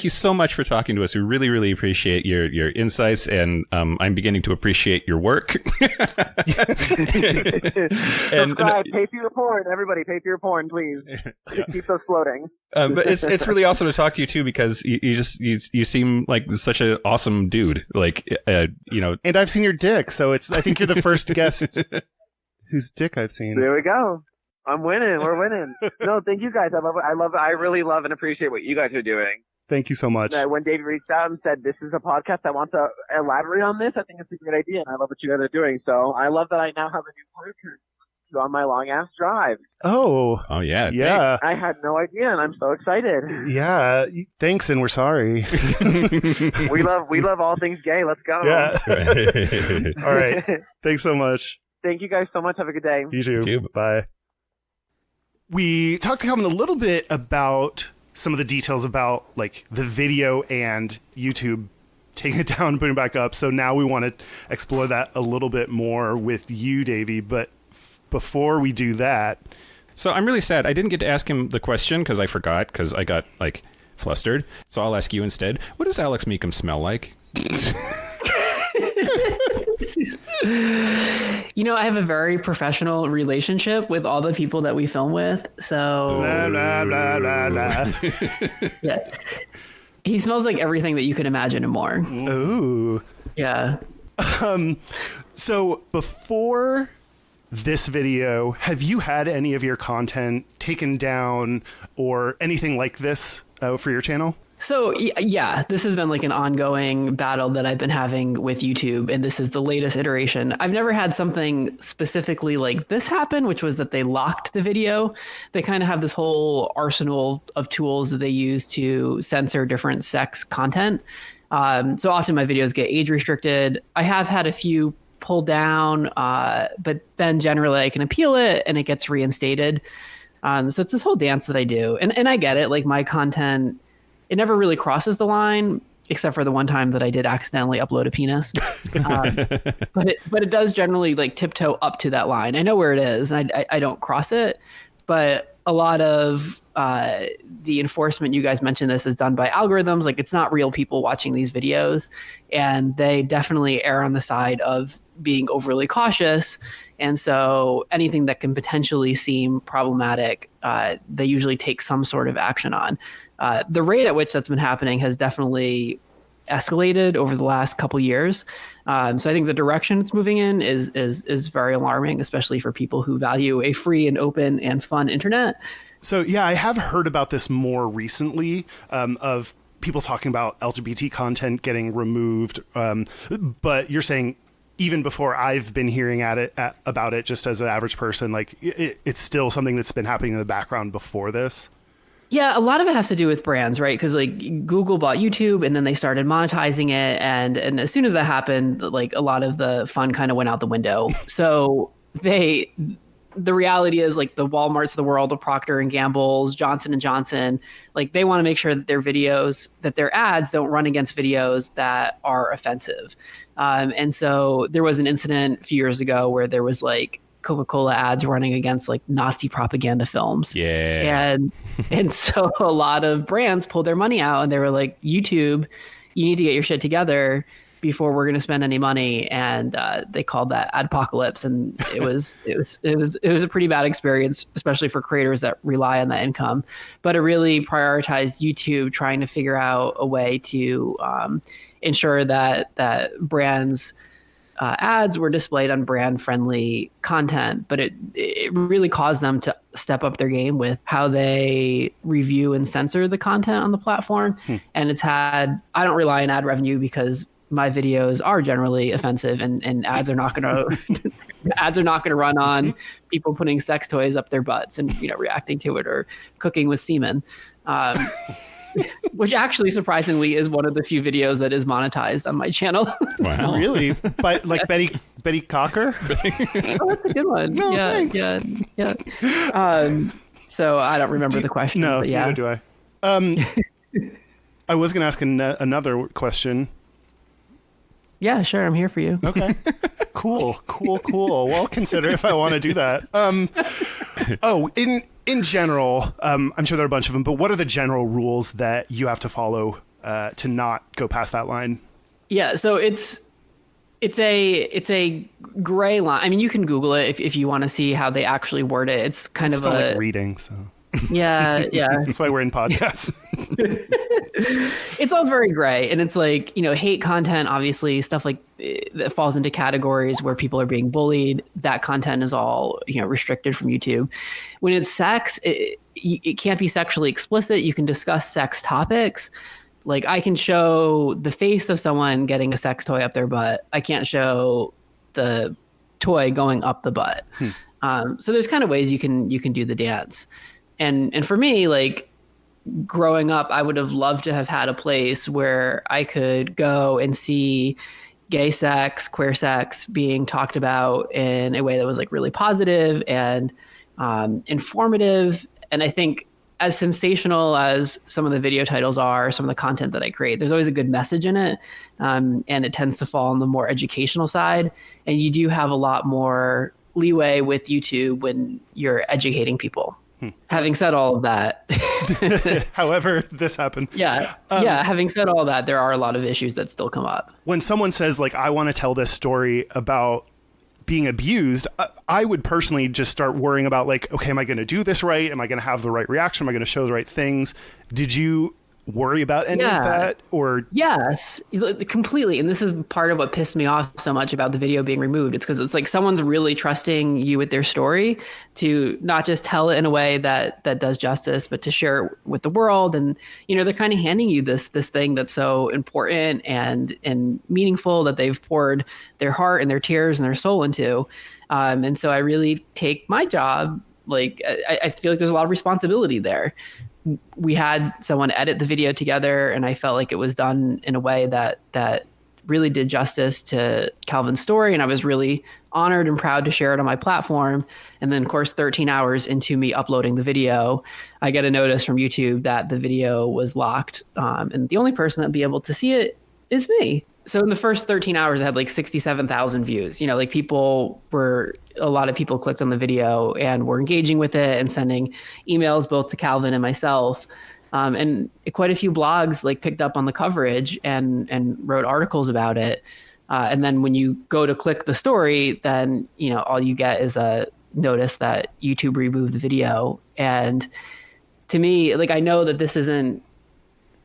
you so much for talking to us. We really, really appreciate your insights, and I'm beginning to appreciate your work. Subscribe, pay for your porn. Everybody, pay for your porn, please. Keep those floating. But it's really awesome to talk to you too, because you seem like such an awesome dude. Like, you know. And I've seen your dick, so I think you're the first guest whose dick I've seen. There we go. I'm winning. We're winning. No, thank you guys. I really love and appreciate what you guys are doing. Thank you so much. When Davey reached out and said, this is a podcast, I want to elaborate on this, I think it's a great idea, and I love what you guys are doing. So I love that I now have a new podcast on my long-ass drive. Oh, yeah. Yeah. I had no idea, and I'm so excited. Yeah. Thanks, and we're sorry. We love all things gay. Let's go. Yeah. All right. Thanks so much. Thank you guys so much. Have a good day. You too. You too. Bye. We talked to Calvin a little bit about some of the details about like the video and YouTube taking it down and putting it back up. So now we want to explore that a little bit more with you, Davey. But before we do that, so I'm really sad I didn't get to ask him the question because I forgot, because I got like flustered. So I'll ask you instead, what does Alex Meekum smell like? You know, I have a very professional relationship with all the people that we film with. So Blah, blah, blah, blah, blah. yeah, he smells like everything that you can imagine and more. Ooh. Yeah. So before this video, have you had any of your content taken down or anything like this for your channel? So yeah, this has been like an ongoing battle that I've been having with YouTube, and this is the latest iteration. I've never had something specifically like this happen, which was that they locked the video. They kind of have this whole arsenal of tools that they use to censor different sex content. So often my videos get age restricted. I have had a few pulled down, but then generally I can appeal it and it gets reinstated. So it's this whole dance that I do. And I get it. Like my content, it never really crosses the line, except for the one time that I did accidentally upload a penis. But it does generally like tiptoe up to that line. I know where it is, and I don't cross it. But a lot of the enforcement, you guys mentioned this, is done by algorithms. Like it's not real people watching these videos, and they definitely err on the side of being overly cautious. And so anything that can potentially seem problematic, they usually take some sort of action on. The rate at which that's been happening has definitely escalated over the last couple years. So I think the direction it's moving in is very alarming, especially for people who value a free and open and fun internet. So yeah, I have heard about this more recently, of people talking about LGBT content getting removed. But you're saying even before I've been hearing about it, just as an average person, like it's still something that's been happening in the background before this. Yeah, a lot of it has to do with brands, right? Because like Google bought YouTube and then they started monetizing it. And as soon as that happened, like a lot of the fun kind of went out the window. So the reality is like the Walmarts of the world, the Procter and Gamble's, Johnson & Johnson, like they want to make sure that their videos, that their ads don't run against videos that are offensive. And so there was an incident a few years ago where there was like Coca-Cola ads running against like Nazi propaganda films. Yeah. And so a lot of brands pulled their money out and they were like, YouTube, you need to get your shit together before we're going to spend any money. And they called that adpocalypse. And it was a pretty bad experience, especially for creators that rely on that income. But it really prioritized YouTube trying to figure out a way to ensure that brands ads were displayed on brand-friendly content, but it really caused them to step up their game with how they review and censor the content on the platform. And I don't rely on ad revenue because my videos are generally offensive, and ads are not going to run on people putting sex toys up their butts and reacting to it or cooking with semen. Which actually surprisingly is one of the few videos that is monetized on my channel. Wow. Really? By like Betty Cocker? Oh, that's a good one. No, yeah, thanks. yeah. So I don't remember the question. No, but yeah. neither do I. I was going to ask another question. Yeah, sure. I'm here for you. Okay. Cool. Well, I'll consider if I want to do that. In general, I'm sure there are a bunch of them, but what are the general rules that you have to follow to not go past that line? Yeah, so it's a gray line. I mean, you can Google it if you want to see how they actually word it. It's kind of like reading, so yeah. That's why we're in podcasts. It's all very gray, and it's like hate content, obviously stuff like that falls into categories where people are being bullied. That content is all restricted from YouTube. When it's sex, it can't be sexually explicit. You can discuss sex topics. Like I can show the face of someone getting a sex toy up their butt. I can't show the toy going up the butt. So there's kind of ways you can do the dance. And for me, like growing up, I would have loved to have had a place where I could go and see gay sex, queer sex being talked about in a way that was like really positive and informative. And I think as sensational as some of the video titles are, some of the content that I create, there's always a good message in it. And it tends to fall on the more educational side. And you do have a lot more leeway with YouTube when you're educating people. Having said all of that, However, this happened. having said all that, there are a lot of issues that still come up. When someone says, like, I want to tell this story about being abused, I would personally just start worrying about, like, okay, am I going to do this right? Am I going to have the right reaction? Am I going to show the right things? Did you worry about any of that? Or yes, completely. And this is part of what pissed me off so much about the video being removed. It's because it's like someone's really trusting you with their story to not just tell it in a way that does justice, but to share it with the world. And they're kind of handing you this thing that's so important and meaningful that they've poured their heart and their tears and their soul into. And so I really take my job, like I feel like there's a lot of responsibility there. We had someone edit the video together, and I felt like it was done in a way that really did justice to Calvin's story. And I was really honored and proud to share it on my platform. And then, of course, 13 hours into me uploading the video, I get a notice from YouTube that the video was locked. And the only person that'd be able to see it is me. So in the first 13 hours, I had like 67,000 views. A lot of people clicked on the video and were engaging with it and sending emails both to Calvin and myself. And quite a few blogs like picked up on the coverage and wrote articles about it. And then when you go to click the story, then, all you get is a notice that YouTube removed the video. And to me, like, I know that this isn't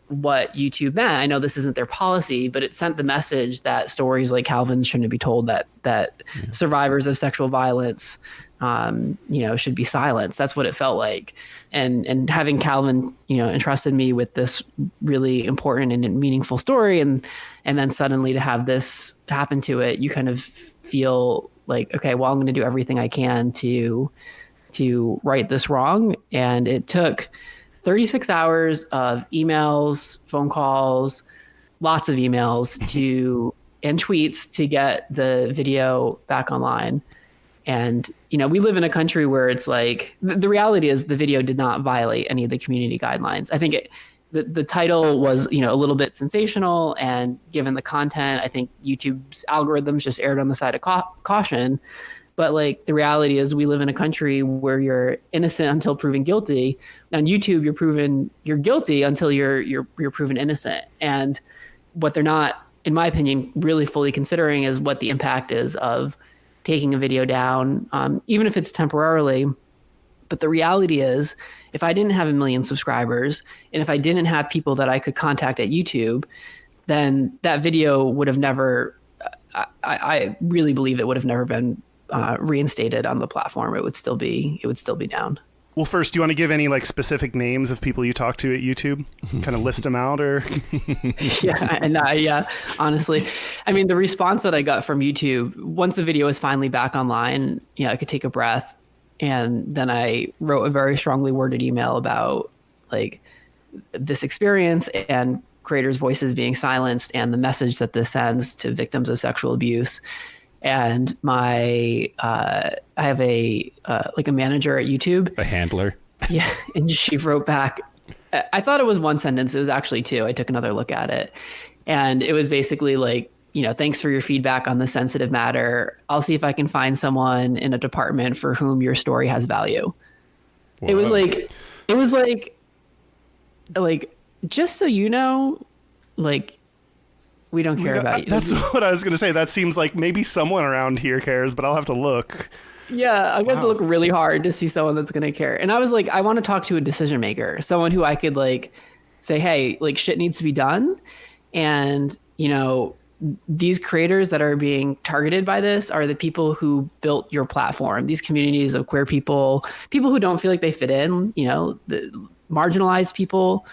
what YouTube meant. I know this isn't their policy, but it sent the message that stories like Calvin's shouldn't be told, that survivors of sexual violence, should be silenced. That's what it felt like. And having Calvin, entrusted me with this really important and meaningful story, and then suddenly to have this happen to it, you kind of feel like, okay, well, I'm going to do everything I can to right this wrong. And it took 36 hours of emails, phone calls, lots of emails and tweets to get the video back online. And, we live in a country where it's like, the reality is the video did not violate any of the community guidelines. I think the title was, a little bit sensational, and given the content, I think YouTube's algorithms just erred on the side of caution. But like, the reality is we live in a country where you're innocent until proven guilty. On YouTube, you're guilty until you're proven innocent. And what they're not, in my opinion, really fully considering is what the impact is of taking a video down, even if it's temporarily. But the reality is, if I didn't have 1 million subscribers, and if I didn't have people that I could contact at YouTube, then that video would have never, I really believe it would have never been reinstated on the platform. It would still be down. Well, first, do you want to give any like specific names of people you talk to at YouTube? Kind of list them out, or? Yeah, honestly, I mean, the response that I got from YouTube once the video was finally back online, I could take a breath, and then I wrote a very strongly worded email about like this experience and creators' voices being silenced, and the message that this sends to victims of sexual abuse. And I have a manager at YouTube, a handler. Yeah. And she wrote back, I thought it was one sentence. It was actually two. I took another look at it, and it was basically like, thanks for your feedback on this sensitive matter. I'll see if I can find someone in a department for whom your story has value. Whoa. It was like, just so you know, like, we don't care about you. That's what I was going to say. That seems like maybe someone around here cares, but I'll have to look. Yeah, I'm going to look really hard to see someone that's going to care. And I was like, I want to talk to a decision maker, someone who I could like say, hey, like shit needs to be done. And, these creators that are being targeted by this are the people who built your platform, these communities of queer people who don't feel like they fit in, the marginalized people.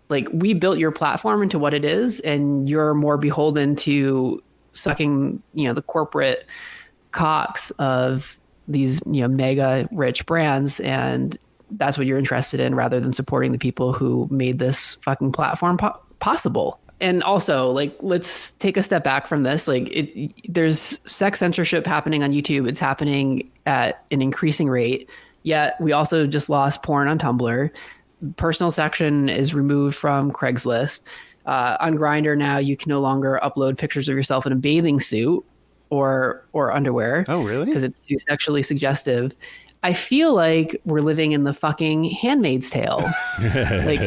Like, we built your platform into what it is, and you're more beholden to sucking, the corporate cocks of these, mega rich brands. And that's what you're interested in, rather than supporting the people who made this fucking platform possible. And also, like, let's take a step back from this. Like, there's sex censorship happening on YouTube. It's happening at an increasing rate. Yet we also just lost porn on Tumblr. Personal section is removed from Craigslist. On Grindr now, you can no longer upload pictures of yourself in a bathing suit or underwear. Oh, really? Because it's too sexually suggestive. I feel like we're living in the fucking Handmaid's Tale. Like,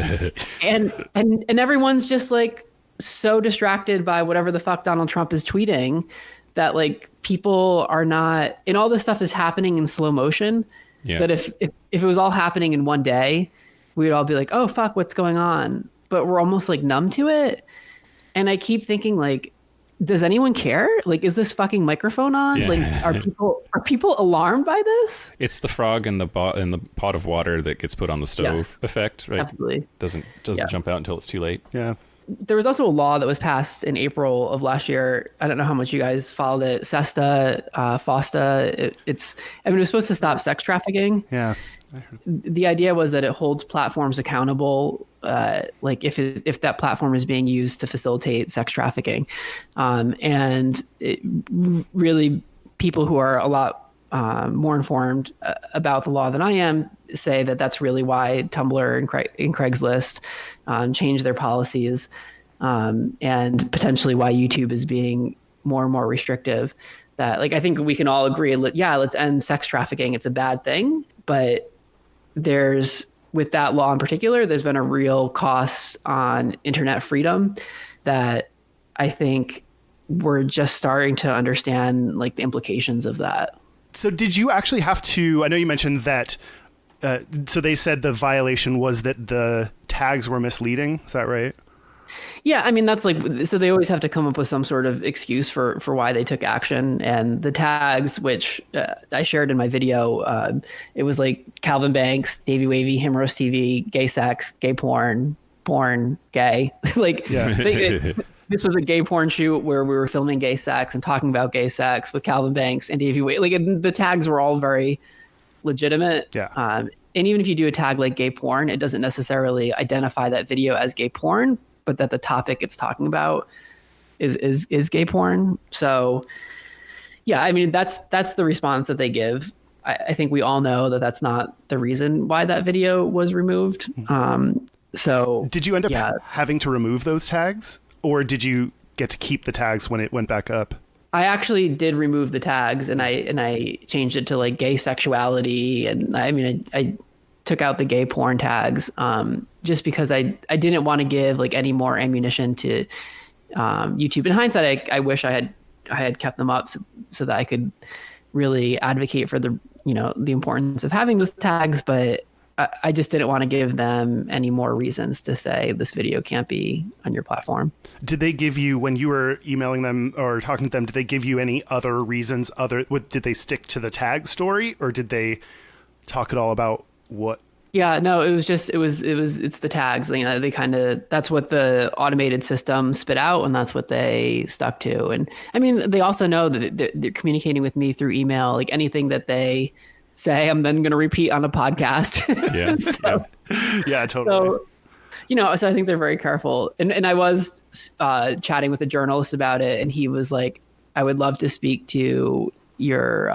and everyone's just like so distracted by whatever the fuck Donald Trump is tweeting that like people are not, and all this stuff is happening in slow motion. Yeah. That if it was all happening in one day, we would all be like, oh fuck, what's going on? But we're almost like numb to it. And I keep thinking like, does anyone care? Like, is this fucking microphone on? Yeah. Like, are people alarmed by this? It's the frog in the pot of water that gets put on the stove effect, right? Absolutely. Doesn't jump out until it's too late. Yeah. There was also a law that was passed in April of last year. I don't know how much you guys followed it. SESTA, FOSTA. It was supposed to stop sex trafficking. Yeah. The idea was that it holds platforms accountable, like if that platform is being used to facilitate sex trafficking, and really people who are a lot more informed about the law than I am say that that's really why Tumblr and Craigslist changed their policies, and potentially why YouTube is being more and more restrictive. That like I think we can all agree, let's end sex trafficking. It's a bad thing, but with that law in particular, there's been a real cost on internet freedom that I think we're just starting to understand like the implications of that. So did you actually have to, I know you mentioned that, so they said the violation was that the tags were misleading. Is that right? Yeah, I mean, that's like, so they always have to come up with some sort of excuse for why they took action. And the tags, which I shared in my video, it was like Calvin Banks, Davey Wavey, Him Roast TV, gay sex, gay porn, gay. Like, this was a gay porn shoot where we were filming gay sex and talking about gay sex with Calvin Banks and Davey Wavey. Like, the tags were all very legitimate. Yeah. And even if you do a tag like gay porn, it doesn't necessarily identify that video as gay porn, but that the topic it's talking about is gay porn. So yeah, I mean, that's the response that they give. I think we all know that that's not the reason why that video was removed. So did you end up having to remove those tags, or did you get to keep the tags when it went back up? I actually did remove the tags, and I changed it to like gay sexuality. And I mean, I took out the gay porn tags, just because I didn't want to give like any more ammunition to YouTube. In hindsight, I wish I had kept them up so that I could really advocate for the importance of having those tags, but I just didn't want to give them any more reasons to say this video can't be on your platform. Did they give you, when you were emailing them or talking to them, did they give you any other reasons? Did they stick to the tag story, or did they talk at all about what? Yeah, no, it's the tags. They kind of, that's what the automated system spit out, and that's what they stuck to. And I mean, they also know that they're communicating with me through email. Like anything that they say, I'm then going to repeat on a podcast. Yeah, yeah, totally. So, so I think they're very careful. And I was chatting with a journalist about it, and he was like, I would love to speak to your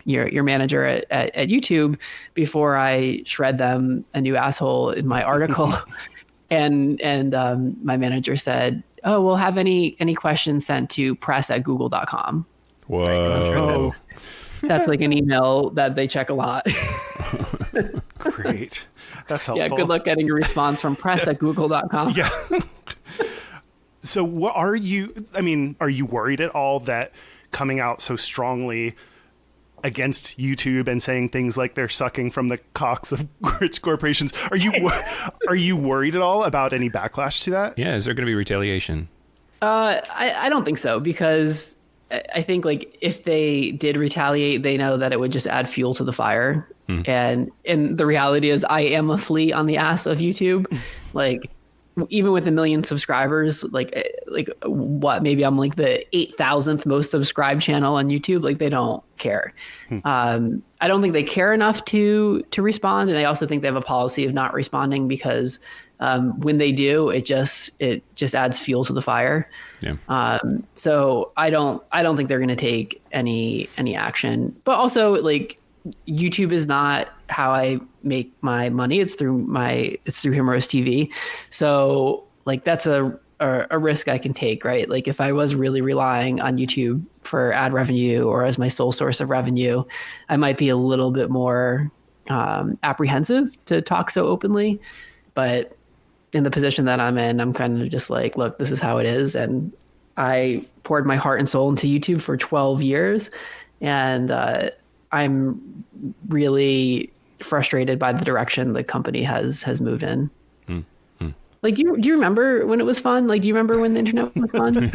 manager at YouTube before I shred them a new asshole in my article. and my manager said, oh, we'll have any questions sent to press@google.com. Whoa. That's like an email that they check a lot. Great. That's helpful. Yeah, good luck getting a response from press@google.com. Yeah. So are you worried at all that coming out so strongly against YouTube and saying things like they're sucking from the cocks of rich corporations, are you worried at all about any backlash to that? Yeah, is there going to be retaliation? I don't think so, because I think like if they did retaliate, they know that it would just add fuel to the fire. And the reality is I am a flea on the ass of YouTube. Like even with 1 million subscribers, like what, maybe I'm like the 8,000th most subscribed channel on YouTube. Like they don't care. I don't think they care enough to respond. And I also think they have a policy of not responding because when they do, it just adds fuel to the fire. Yeah. So I don't think they're going to take any action. But also, like, YouTube is not how I make my money. It's through Him Roast TV. So like that's a a risk I can take, right? Like if I was really relying on YouTube for ad revenue or as my sole source of revenue, I might be a little bit more apprehensive to talk so openly. But in the position that I'm in, I'm kind of just like, look, this is how it is. And I poured my heart and soul into YouTube for 12 years. And I'm really frustrated by the direction the company has moved in. Like, do you remember when it was fun? Like, do you remember when the internet was fun?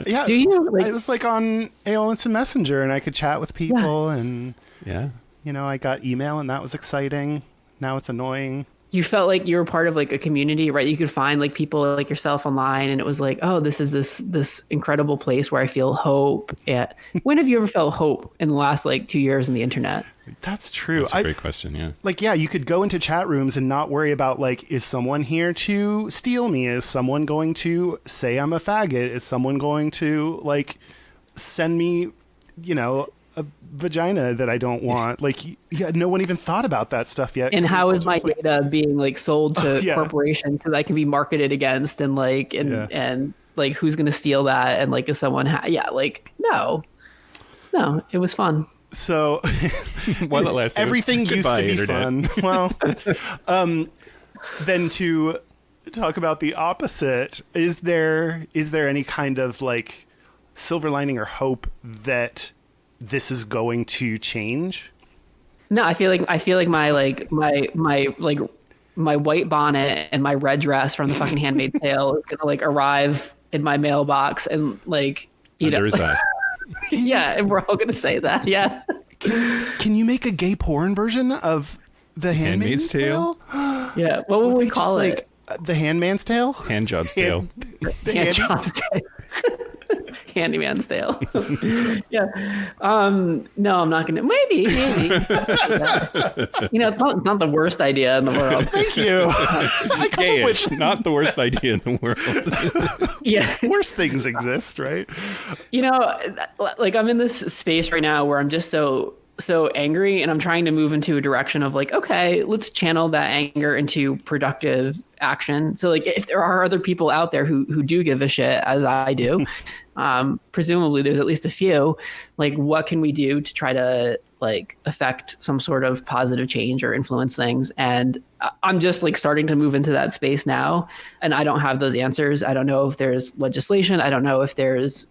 Yeah. Do you? Like, it was like on AOL Instant Messenger, and I could chat with people, and Yeah. you know, I got email, and that was exciting. Now it's annoying. you felt like you were part of like a community, right? You could find like people like yourself online, and it was like, oh, this is this incredible place where I feel hope. Yeah. When have you ever felt hope in the last like 2 years on the internet? That's true. That's a great question. Yeah. Like, yeah, you could go into chat rooms and not worry about like, is someone here to steal me? Is someone going to say I'm a faggot? Is someone going to like send me, you know, a vagina that I don't want? Like, yeah, no one even thought about that stuff yet. And how is It's my just like, data being like sold to Yeah. corporations so that I can be marketed against, and like, and like, who's going to steal that? And like, is someone, like, no, it was fun. So While it lasted. everything used Goodbye, to be internet. fun. Well, then to talk about the opposite, is there any kind of like silver lining or hope that this is going to change? No, I feel like my white bonnet and my red dress from the fucking Handmaid's Tale is gonna like arrive in my mailbox, and like, you There know, is that. yeah, and we're all gonna say that, yeah. Can you make a gay porn version of the Handmaid's Tale? Yeah, what would we Just call like it? the Handmaid's Tale? Handjob's tale. The Hand handy- job's tale. Handyman's tale. Yeah. No, I'm not gonna. Maybe. You know, it's not the worst idea in the world. Thank you. I come up Gayish, not the worst idea in the world. Yeah. worse things exist, right? You know, like I'm in this space right now where I'm just so angry, and I'm trying to move into a direction of like, okay, let's channel that anger into productive action. So like, if there are other people out there who do give a shit as I do, presumably there's at least a few, like, what can we do to try to like affect some sort of positive change or influence things? And I'm just like starting to move into that space now, and I don't have those answers. I don't know if there's legislation. I don't know if there's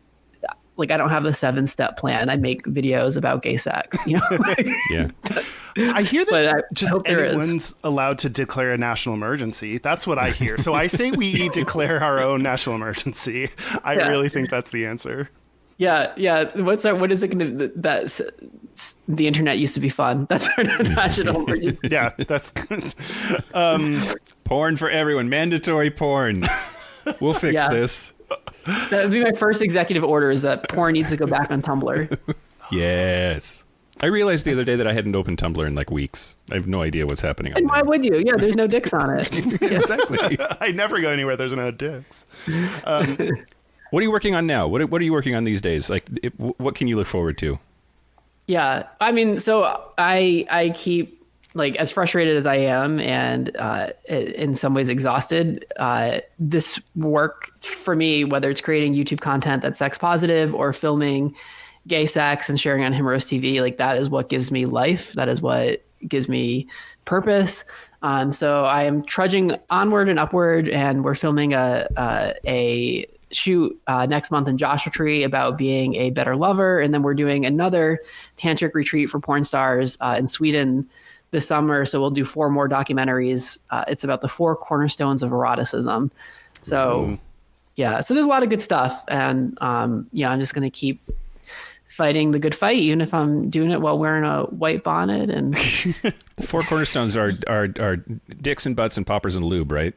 like, I don't have a 7-step plan. I make videos about gay sex, you know? Yeah. I hear that But I just hope there is. anyone's allowed to declare a national emergency. That's what I hear. So I say we declare our own national emergency. I Yeah. really think that's the answer. Yeah. What is it going to, that's, the internet used to be fun. That's our national emergency. Yeah, that's good. Porn for everyone. Mandatory porn. We'll fix Yeah. this. That would be my first executive order, is that porn needs to go back on Tumblr. Yes. I realized the other day that I hadn't opened Tumblr in like weeks. I have no idea what's happening on And why there. would you? Yeah, there's no dicks on it. Exactly. I never go anywhere there's no dicks. What are you working on now? What are you working on these days? Like, what can you look forward to? Yeah, I mean, so I keep, like, as frustrated as I am, and in some ways exhausted, this work for me, whether it's creating YouTube content that's sex positive or filming gay sex and sharing on Himrose TV, like, that is what gives me life. That is what gives me purpose. So I am trudging onward and upward, and we're filming a shoot next month in Joshua Tree about being a better lover, and then we're doing another tantric retreat for porn stars in Sweden this summer. So we'll do 4 more documentaries. It's about the 4 cornerstones of eroticism. So yeah, so there's a lot of good stuff, and yeah, I'm just gonna keep fighting the good fight, even if I'm doing it while wearing a white bonnet. And 4 cornerstones are dicks and butts and poppers and lube, right?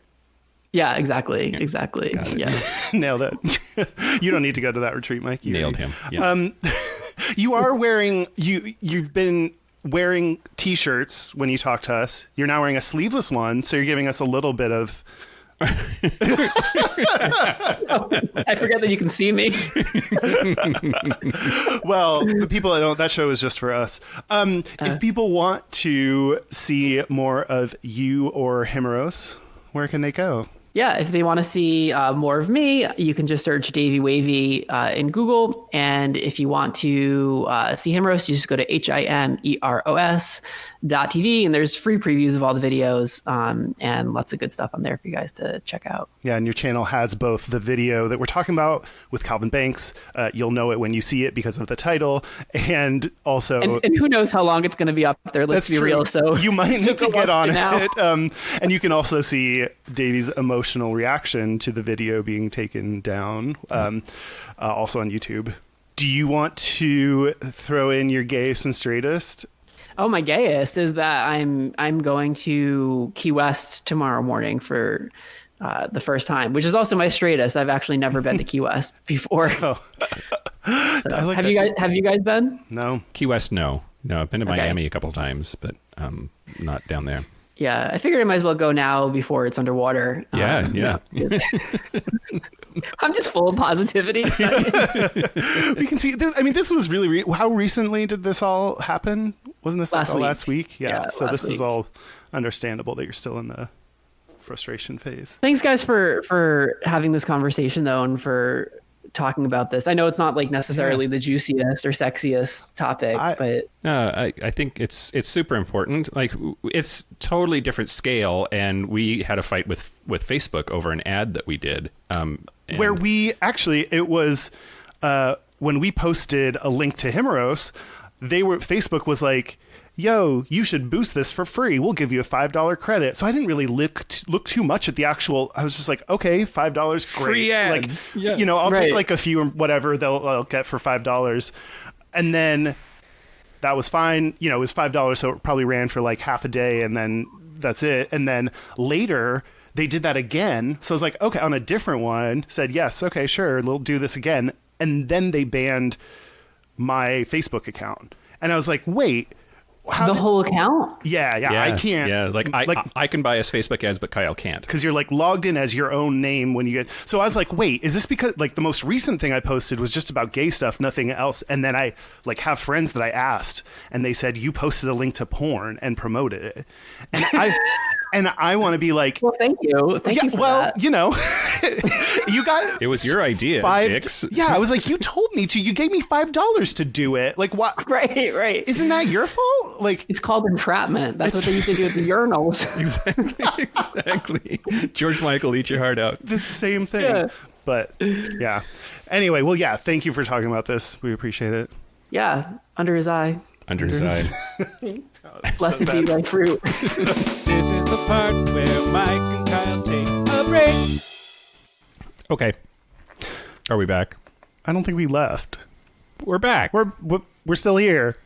yeah, exactly. Yeah. Nailed it. You don't need to go to that retreat, Mike. You Nailed him. Yeah. You are wearing you've been wearing t-shirts when you talk to us. You're now wearing a sleeveless one, so you're giving us a little bit of I forget that you can see me. well, the people that don't, that show is just for us. If people want to see more of you or Himrose, where can they go? Yeah, if they want to see more of me, you can just search Davey Wavey in Google. And if you want to see him roast, you just go to HIMEROS.tv, and there's free previews of all the videos and lots of good stuff on there for you guys to check out. Yeah, and your channel has both the video that we're talking about with Calvin Banks. You'll know it when you see it because of the title, and also... And who knows how long it's going to be up there, let's be real. So you might need to get on now. it. And you can also see Davey's emotional reaction to the video being taken down, also on YouTube. Do you want to throw in your gayest and straightest? Oh, my gayest is that I'm going to Key West tomorrow morning for the first time, which is also my straightest. I've actually never been to Key West before. Oh. So, have you guys been? No. Key West, no. I've been to Miami a couple of times, but not down there. Yeah, I figured I might as well go now before it's underwater. Yeah. I'm just full of positivity. We can see this. I mean, this was really how recently did this all happen? Wasn't this last week? Yeah. So this is all understandable that you're still in the frustration phase. Thanks, guys, for having this conversation, though, and for talking about this. I know it's not like necessarily the juiciest or sexiest topic, but I think it's super important. Like, it's totally different scale, and we had a fight with Facebook over an ad that we did. Where we actually, it was when we posted a link to Himeros, Facebook was like, yo, you should boost this for free. We'll give you a $5 credit. So I didn't really look too much at the actual. I was just like, okay, $5, great. Free ads. Like, yes. I'll take like a few or whatever they'll get for $5. And then that was fine. It was $5, so it probably ran for like half a day, and then that's it. And then later they did that again. So I was like, okay, on a different one, said, yes, okay, sure, we'll do this again. And then they banned my Facebook account. And I was like, wait. Whole account? Yeah, I can't. Yeah, I can buy us Facebook ads, but Kyle can't. Because you're like logged in as your own name when you get. So I was like, wait, is this because like the most recent thing I posted was just about gay stuff, nothing else? And then I like have friends that I asked, and they said you posted a link to porn and promoted it, and I want to be like, well, thank you for that. You got it was your idea, dicks. Yeah, I was like, you told me to. You gave me $5 to do it. Like what? Right. Isn't that your fault? Like it's called entrapment. That's what they used to do with the urinals. Exactly. George Michael, eat your heart out. The same thing. Yeah. But yeah. Anyway, well, yeah. Thank you for talking about this. We appreciate it. Yeah, under his eye. Under his eye. Blessed be thy fruit. This is the part where Mike and Kyle take a break. Okay. Are we back? I don't think we left. We're back. We're still here.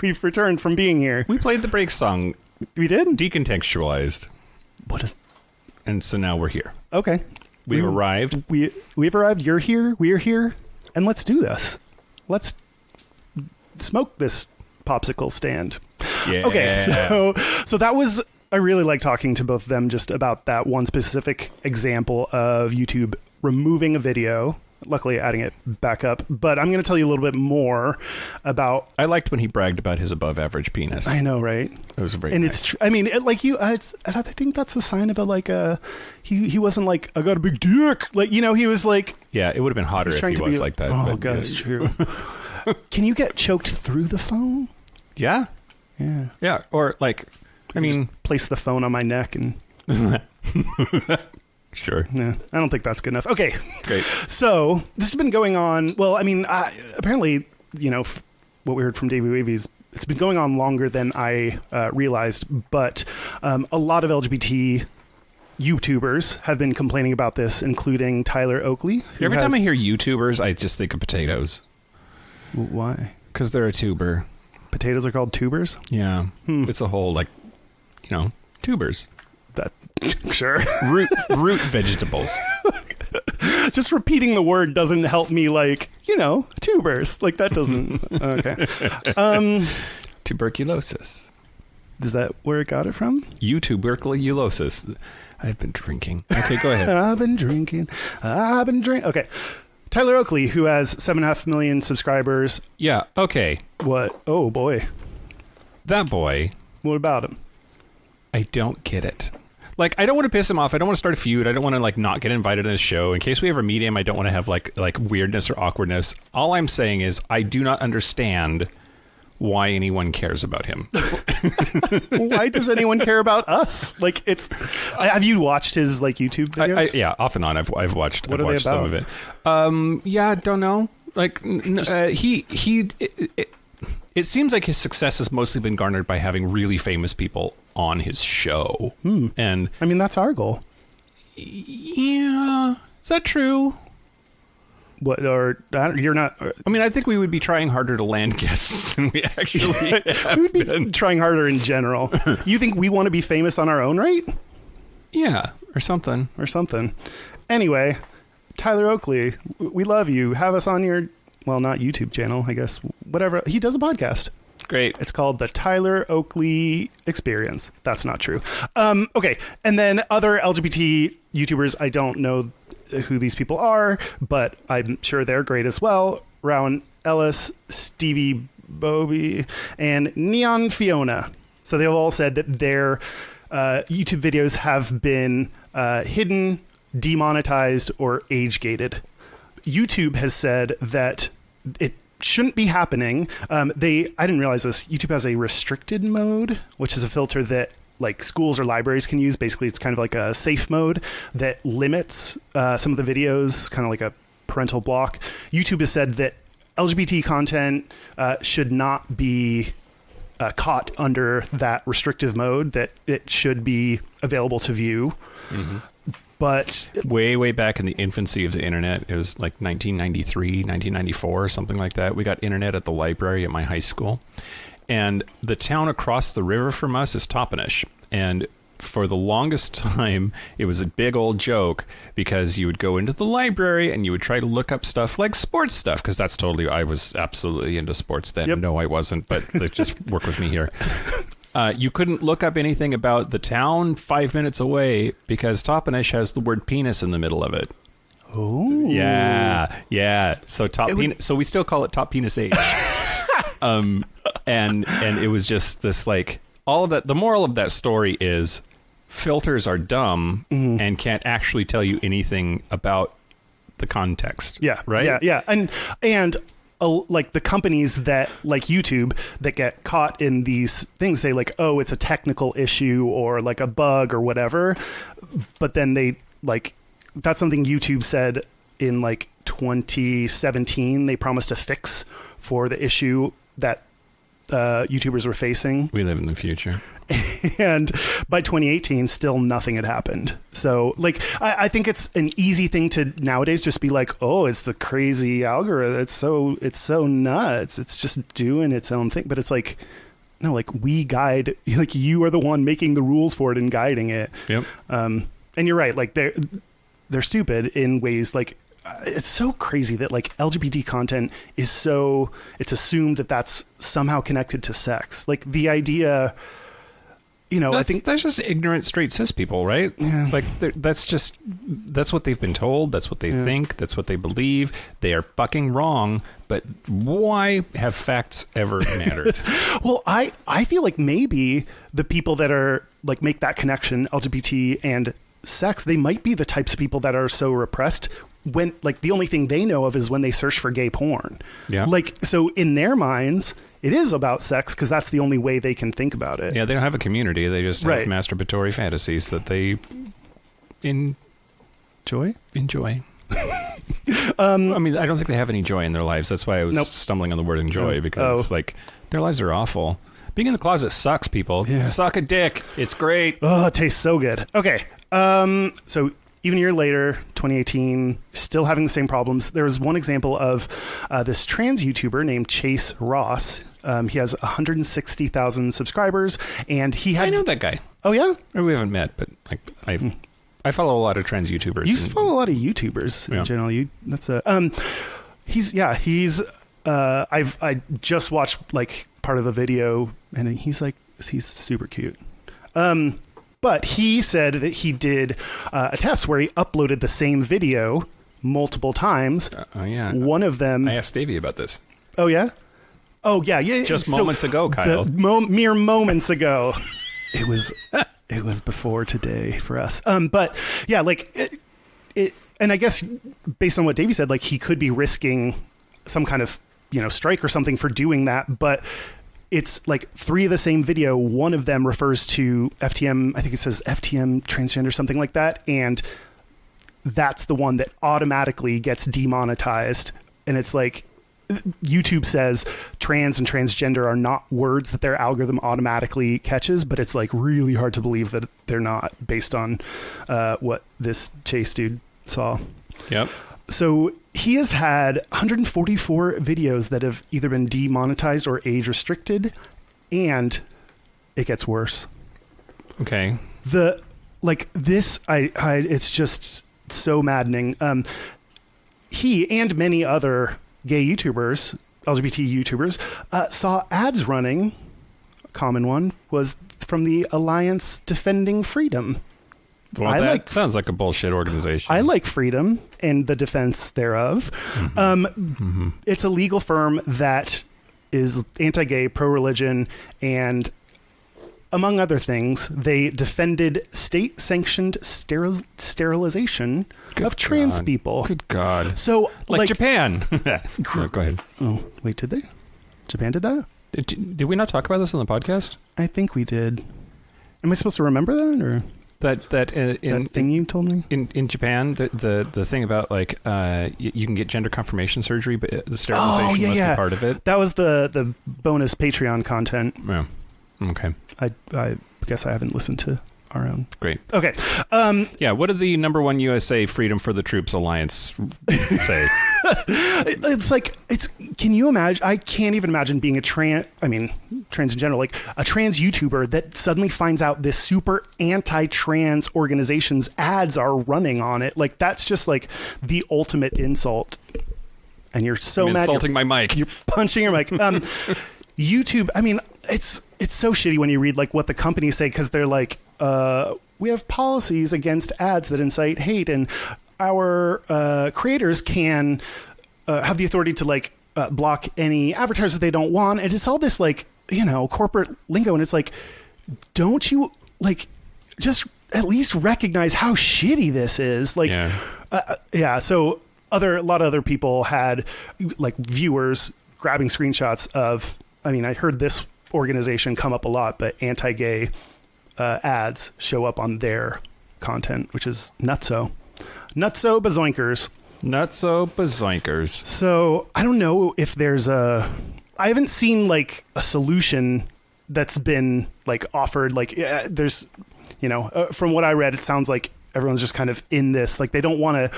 We've returned from being here. We played the break song. We did? Decontextualized. What is... And so now we're here. Okay. We've arrived. We've arrived. You're here. We're here. And let's do this. Let's smoke this popsicle stand. Yeah. Okay. So that was... I really like talking to both of them just about that one specific example of YouTube removing a video, luckily adding it back up. But I'm going to tell you a little bit more about... I liked when he bragged about his above average penis. I know, right? It was very and nice. It's... I mean, I think that's a sign of he wasn't like, I got a big dick. Like, he was like... Yeah, it would have been hotter if he was like that. Oh, God, that's true. Can you get choked through the phone? Yeah. Yeah. Yeah, or like... I mean, place the phone on my neck and... Sure. Yeah, I don't think that's good enough. Okay. Great. So this has been going on. Well, I mean, apparently, what we heard from Davey Wavey is it's been going on longer than I realized. But a lot of LGBT YouTubers have been complaining about this, including Tyler Oakley. Every time I hear YouTubers, I just think of potatoes. Why? Because they're a tuber. Potatoes are called tubers? Yeah. It's a whole, tubers. That sure. Root vegetables. Just repeating the word doesn't help me, tubers. Like, that doesn't... Okay. Tuberculosis. Is that where it got it from? Tuberculosis. I've been drinking. Okay, go ahead. I've been drinking. Okay. Tyler Oakley, who has 7.5 million subscribers. Yeah, okay. What? Oh, boy. That boy. What about him? I don't get it. Like, I don't want to piss him off. I don't want to start a feud. I don't want to like not get invited to the show. In case we ever meet him, I don't want to have like weirdness or awkwardness. All I'm saying is I do not understand why anyone cares about him. Why does anyone care about us? Like, have you watched his like YouTube videos? Yeah, off and on. I've watched. What I've are they watched some about? of it. Yeah, don't know. Like, it seems like his success has mostly been garnered by having really famous people on his show. And I mean, that's our goal. yeah, is that true? What, or you're not? I mean, I think we would be trying harder to land guests than we actually have We would be been. trying harder in general. You think we want to be famous on our own, right? Yeah, or something. Or something. Anyway, Tyler Oakley, we love you. Have us on your, well, not YouTube channel, I guess. Whatever. He does a podcast. Great. It's called the Tyler Oakley Experience. That's not true. Okay. And then other LGBT YouTubers, I don't know who these people are, but I'm sure they're great as well. Rowan Ellis, Stevie Bobby, and Neon Fiona. So they've all said that their YouTube videos have been hidden, demonetized, or age-gated. YouTube has said that it shouldn't be happening. I didn't realize this. YouTube has a restricted mode, which is a filter that like schools or libraries can use. Basically, it's kind of like a safe mode that limits some of the videos, kind of like a parental block. YouTube has said that LGBT content should not be caught under that restrictive mode, that it should be available to view. Mm-hmm. But way back in the infancy of the internet, it was like 1993, 1994, something like that. We got internet at the library at my high school. And the town across the river from us is Toppenish. And for the longest time, it was a big old joke because you would go into the library and you would try to look up stuff like sports stuff, because that's totally, I was absolutely into sports then. Yep. No, I wasn't, but just work with me here. You couldn't look up anything about the town 5 minutes away because Toppenish has the word penis in the middle of it. oh, Yeah. So so we still call it Top Penis Age. And it was just this like all of that. The moral of that story is filters are dumb and can't actually tell you anything about the context. yeah, right. yeah, and like the companies that like YouTube that get caught in these things say like, oh, it's a technical issue or like a bug or whatever, but then they like that's something YouTube said in like 2017 they promised a fix for the issue that YouTubers were facing. We live in the future. And by 2018, still nothing had happened. So, like, I think it's an easy thing to nowadays just be like, oh, it's the crazy algorithm. It's so nuts. It's just doing its own thing. But it's like, no, like we guide, like you are the one making the rules for it and guiding it. Yep. And you're right. Like they're stupid in ways like, it's so crazy that like LGBT content is so, it's assumed that that's somehow connected to sex. Like the idea, you know, I think that's just ignorant straight cis people, right? Yeah. Like that's what they've been told. That's what they think. That's what they believe. They are fucking wrong. But why have facts ever mattered? well, I feel like maybe the people that are like make that connection, LGBT and sex, they might be the types of people that are so repressed when like the only thing they know of is when they search for gay porn. Yeah. Like, so in their minds, it is about sex because that's the only way they can think about it. Yeah, they don't have a community. They just have masturbatory fantasies that they enjoy. I mean, I don't think they have any joy in their lives. That's why I was stumbling on the word enjoy because like their lives are awful. Being in the closet sucks, people. Yeah. Suck a dick. It's great. Oh, it tastes so good. Okay. So even a year later, 2018, still having the same problems. There was one example of this trans YouTuber named Chase Ross. He has 160,000 subscribers, and he had... I know that guy. Oh, yeah? Or we haven't met, but like I follow a lot of trans YouTubers. You follow a lot of YouTubers in general. That's a... I just watched like part of a video, and he's super cute. But he said that he did a test where he uploaded the same video multiple times. Oh, yeah. One of them... I asked Davey about this. Oh, yeah? Oh, yeah. Just moments ago, Kyle. Mere moments ago. It It was before today for us. But yeah, like it, and I guess based on what Davey said, like he could be risking some kind of, strike or something for doing that. But it's like 3 of the same video. One of them refers to FTM. I think it says FTM transgender, something like that. And that's the one that automatically gets demonetized. And it's like, YouTube says trans and transgender are not words that their algorithm automatically catches, but it's like really hard to believe that they're not based on what this Chase dude saw. Yep. So he has had 144 videos that have either been demonetized or age restricted, and it gets worse. Okay. It's just so maddening. He and many other gay YouTubers, LGBT YouTubers, saw ads running. A common one was from the Alliance Defending Freedom. Well, sounds like a bullshit organization. I like freedom and the defense thereof. It's a legal firm that is anti-gay, pro-religion, and among other things, they defended state-sanctioned sterilization of trans people. Good God. So, like Japan. No, go ahead. Oh, wait, did they? Japan did that? Did we not talk about this on the podcast? I think we did. Am I supposed to remember that, or that thing you told me? In Japan, the thing about like you can get gender confirmation surgery, but the sterilization must be part of it. That was the bonus Patreon content. Yeah. Okay. I guess I haven't listened to our own. Great. Okay. Yeah. What did the #1 USA Freedom for the Troops Alliance say? It's like, can you imagine? I can't even imagine being trans in general, like a trans YouTuber that suddenly finds out this super anti-trans organization's ads are running on it. Like, that's just like the ultimate insult. And you're so mad. Insulting my mic. You're punching your mic. YouTube, it's so shitty when you read like what the companies say, because they're like, we have policies against ads that incite hate, and our creators can have the authority to like block any advertisers they don't want. And it's all this like, corporate lingo. And it's like, don't you like just at least recognize how shitty this is? Like, so a lot of other people had like viewers grabbing screenshots of, I heard this organization come up a lot, but anti-gay ads show up on their content, which is nutso bazoinkers. Nutso bazoinkers. So I don't know if there's I haven't seen like a solution that's been like offered. Like there's, from what I read, it sounds like everyone's just kind of in this, like they don't want to.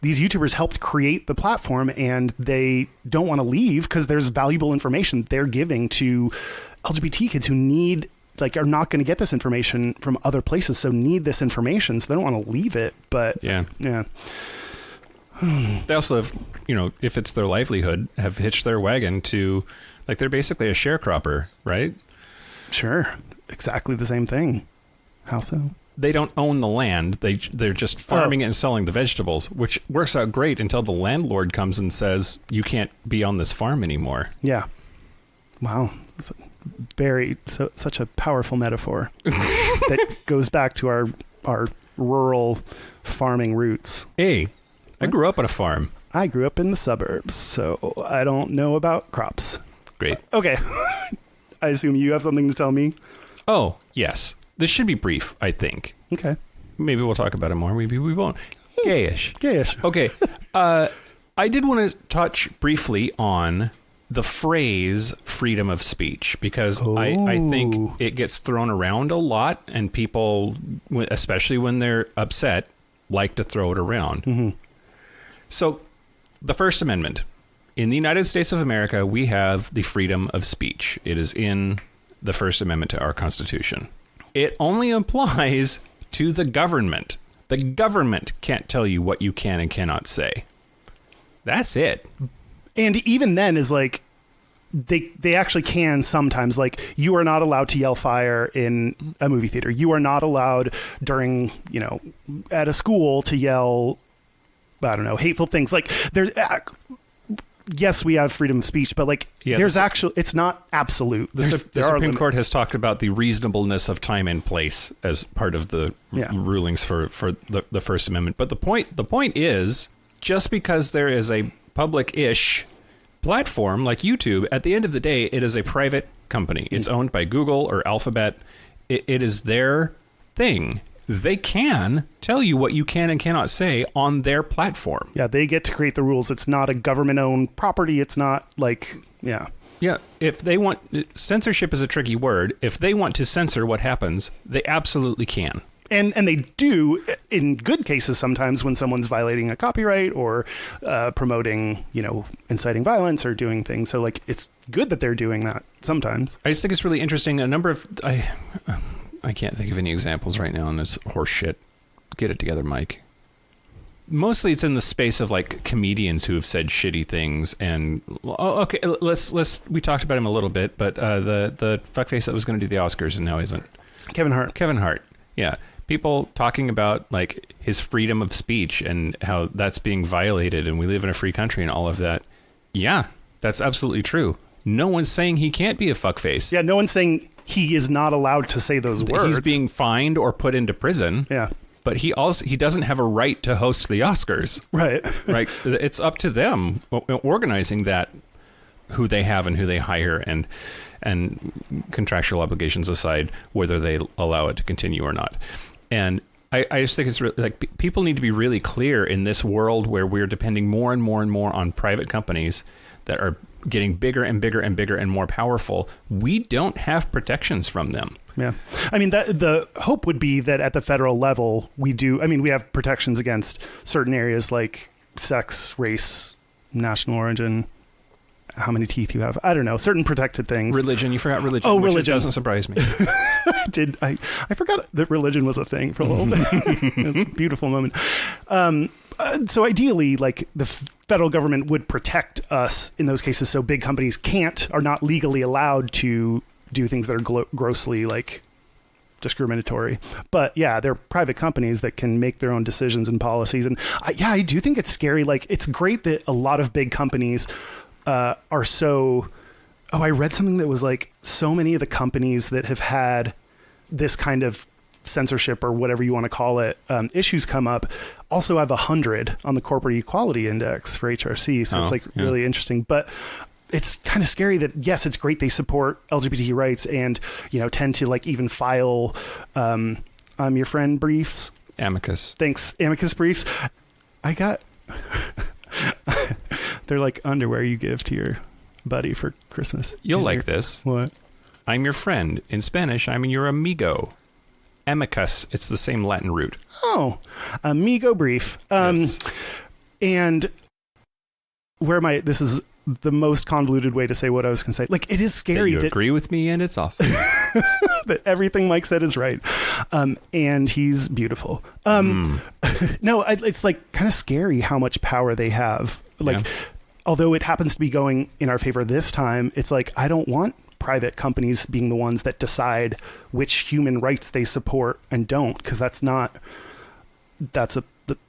These YouTubers helped create the platform, and they don't want to leave because there's valuable information they're giving to LGBT kids who need, like, are not going to get this information from other places, so need this information, so they don't want to leave it. But yeah. They also have, if it's their livelihood, have hitched their wagon to, like, they're basically a sharecropper, right? Sure. Exactly the same thing. How so? They don't own the land. They're just farming it and selling the vegetables, which works out great until the landlord comes and says, you can't be on this farm anymore. Yeah. Wow. It's such a powerful metaphor that goes back to our rural farming roots. Hey, I grew up on a farm. I grew up in the suburbs, so I don't know about crops. Great. Okay. I assume you have something to tell me? Oh, yes. This should be brief, I think. Okay. Maybe we'll talk about it more. Maybe we won't. Gayish. Okay. I did want to touch briefly on the phrase freedom of speech, because I think it gets thrown around a lot, and people, especially when they're upset, like to throw it around. Mm-hmm. So the First Amendment. In the United States of America, we have the freedom of speech. It is in the First Amendment to our Constitution. It only applies to the government. The government can't tell you what you can and cannot say. That's it. And even then is like, they actually can sometimes. Like, you are not allowed to yell fire in a movie theater. You are not allowed during, at a school to yell, I don't know, hateful things. Like, yes, we have freedom of speech, but like there's actually, it's not absolute. The Supreme Court has talked about the reasonableness of time and place as part of the rulings for the First Amendment. But the point is, just because there is a public-ish platform like YouTube, at the end of the day, it is a private company. It's owned by Google or Alphabet. It is their thing. They can tell you what you can and cannot say on their platform. Yeah, they get to create the rules. It's not a government-owned property. It's not like, Yeah, if they want... Censorship is a tricky word. If they want to censor what happens, they absolutely can. And they do in good cases sometimes when someone's violating a copyright or promoting, inciting violence or doing things. So like it's good that they're doing that sometimes. I just think it's really interesting. A number of I can't think of any examples right now, and it's horse shit. Get it together, Mike. Mostly it's in the space of like comedians who have said shitty things, and okay, we talked about him a little bit, but the fuckface that was going to do the Oscars and now isn't. Kevin Hart. Yeah. People talking about like his freedom of speech and how that's being violated, and we live in a free country and all of that. Yeah, that's absolutely true. No one's saying he can't be a fuckface. Yeah, no one's saying he is not allowed to say those words. He's being fined or put into prison. Yeah. But he doesn't have a right to host the Oscars. Right. Right. It's up to them organizing that, who they have and who they hire, and contractual obligations aside, whether they allow it to continue or not. And I just think it's really, like, people need to be really clear in this world where we're depending more and more and more on private companies that are getting bigger and bigger and bigger and more powerful. We don't have protections from them. Yeah. I mean, the hope would be that at the federal level, we have protections against certain areas like sex, race, national origin, how many teeth you have. I don't know, certain protected things. Religion. You forgot religion. Oh, which religion. Doesn't surprise me. I forgot that religion was a thing for a little bit. It was a beautiful moment. So ideally, like the federal government would protect us in those cases, so big companies are not legally allowed to do things that are grossly like discriminatory. But yeah, they're private companies that can make their own decisions and policies. And I do think it's scary. Like, it's great that a lot of big companies are so... I read something that was like, so many of the companies that have had this kind of censorship or whatever you want to call it, issues come up, also have 100 on the corporate equality index for HRC. So it's really interesting. But it's kind of scary that, yes, it's great they support LGBT rights and, tend to like even file your friend briefs. Amicus. Thanks. Amicus briefs. I got... They're like underwear you give to your buddy for Christmas. You'll like this. What? I'm your friend. In Spanish, I'm your amigo. Amicus. It's the same Latin root. Oh, amigo brief. Yes. And this is the most convoluted way to say what I was going to say. Like, it is scary that you agree with me, and it's awesome. That everything Mike said is right. And he's beautiful. No, it's like kind of scary how much power they have. Like, although it happens to be going in our favor this time, it's like, I don't want private companies being the ones that decide which human rights they support and don't, because that's the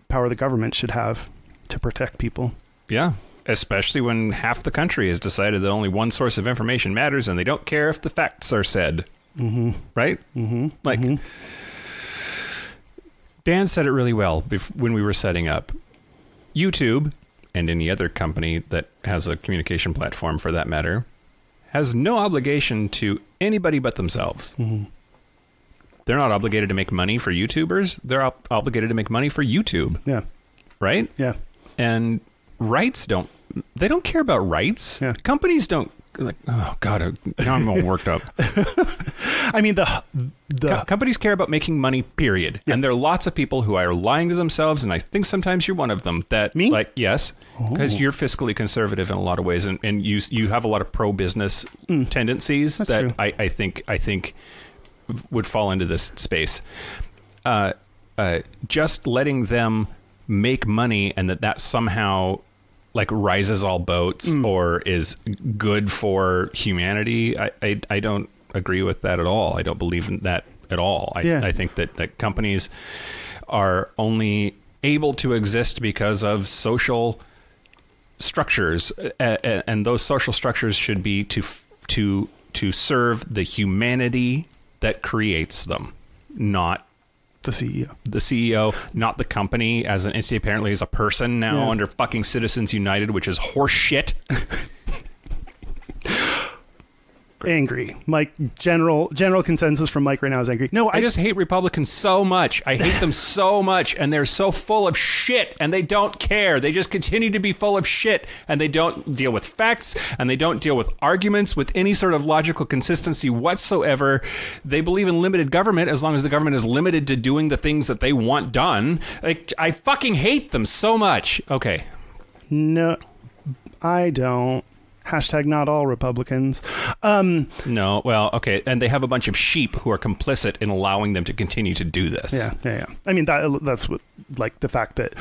power the government should have to protect people. Yeah. Especially when half the country has decided that only one source of information matters and they don't care if the facts are said. Mm-hmm. Right? Mm-hmm. Like, Dan said it really well when we were setting up. YouTube, and any other company that has a communication platform for that matter, has no obligation to anybody but themselves. Mm-hmm. They're not obligated to make money for YouTubers. They're obligated to make money for YouTube. Yeah. Right? Yeah. And rights don't care about rights. Yeah. Companies don't, like, oh God, now I'm all worked up. I mean, the companies care about making money, period. Yeah. And there are lots of people who are lying to themselves, and I think sometimes you're one of them. That, me? Like, yes, because you're fiscally conservative in a lot of ways, and you have a lot of pro-business tendencies. That's that I think would fall into this space. Just letting them make money, and that somehow like rises all boats or is good for humanity. I don't agree with that at all. I don't believe in that at all. I think that companies are only able to exist because of social structures, and those social structures should be to serve the humanity that creates them, not The CEO. the CEO, not the company as an entity. Apparently, as a person now under fucking Citizens United, which is horse shit. Angry. Mike, general consensus from Mike right now is angry. No, I just hate Republicans so much. I hate them so much, and they're so full of shit, and they don't care. They just continue to be full of shit, and they don't deal with facts, and they don't deal with arguments with any sort of logical consistency whatsoever. They believe in limited government as long as the government is limited to doing the things that they want done. Like, I fucking hate them so much. Okay. No, I don't. Hashtag not all Republicans. No, well, okay, and they have a bunch of sheep who are complicit in allowing them to continue to do this. Yeah. I mean, that's what, like, the fact that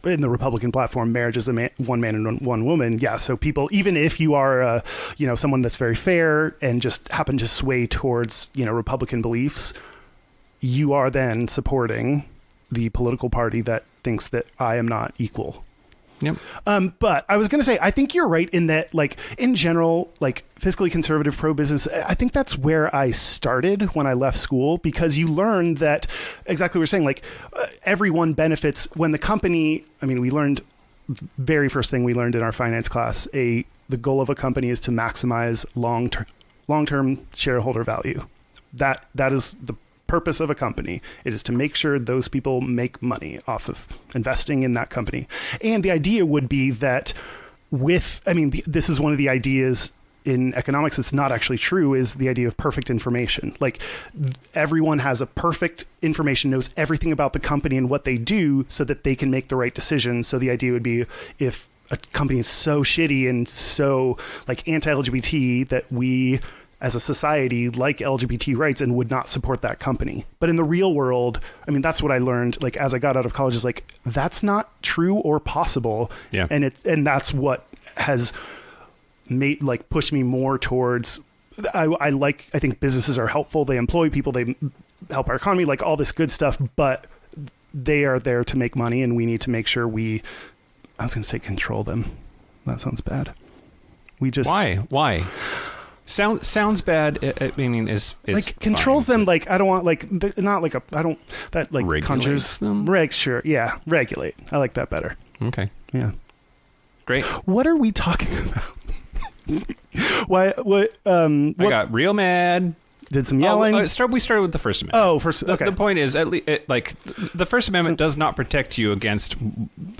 in the Republican platform, marriage is one man and one woman. Yeah, so people, even if you are, someone that's very fair and just happen to sway towards, Republican beliefs, you are then supporting the political party that thinks that I am not equal. Yep. But I was going to say, I think you're right in that, like, in general, like, fiscally conservative pro-business, I think that's where I started when I left school, because you learn that exactly what you're saying, like, everyone benefits when the company, I mean, we learned, very first thing we learned in our finance class, the goal of a company is to maximize long-term shareholder value. That is the purpose of a company. It is to make sure those people make money off of investing in that company. And the idea would be that this is one of the ideas in economics that's not actually true, is the idea of perfect information. Like, everyone has a perfect information, knows everything about the company and what they do so that they can make the right decisions. So the idea would be, if a company is so shitty and so, like, anti-LGBT that we as a society like LGBT rights and would not support that company. But in the real world, I mean, that's what I learned, like, as I got out of college, is like, that's not true or possible. Yeah. And that's what has made, like, pushed me more towards, I think businesses are helpful. They employ people, they help our economy, like, all this good stuff, but they are there to make money, and we need to make sure I was going to say control them. That sounds bad. Why? Sounds bad. I mean, is like controls fine, them. Like, I don't want, like, not like I don't, that, like, regulates conjures them. Sure, yeah, regulate. I like that better. Okay, Yeah. great. What are we talking about? Why? What? I got real mad. Did some yelling? We started with the First Amendment. Oh, first. Okay. The point is, at least, the First Amendment does not protect you against,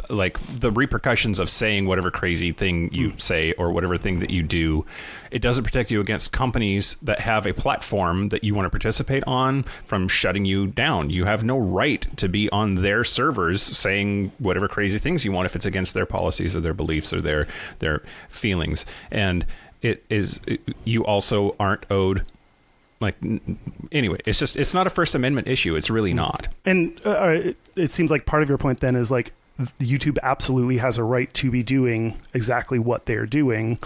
like, the repercussions of saying whatever crazy thing you say or whatever thing that you do. It doesn't protect you against companies that have a platform that you want to participate on from shutting you down. You have no right to be on their servers saying whatever crazy things you want if it's against their policies or their beliefs or their feelings. And you also aren't owed. Like, anyway, it's not a First Amendment issue. It's really not. And it seems like part of your point then is, like, YouTube absolutely has a right to be doing exactly what they're doing,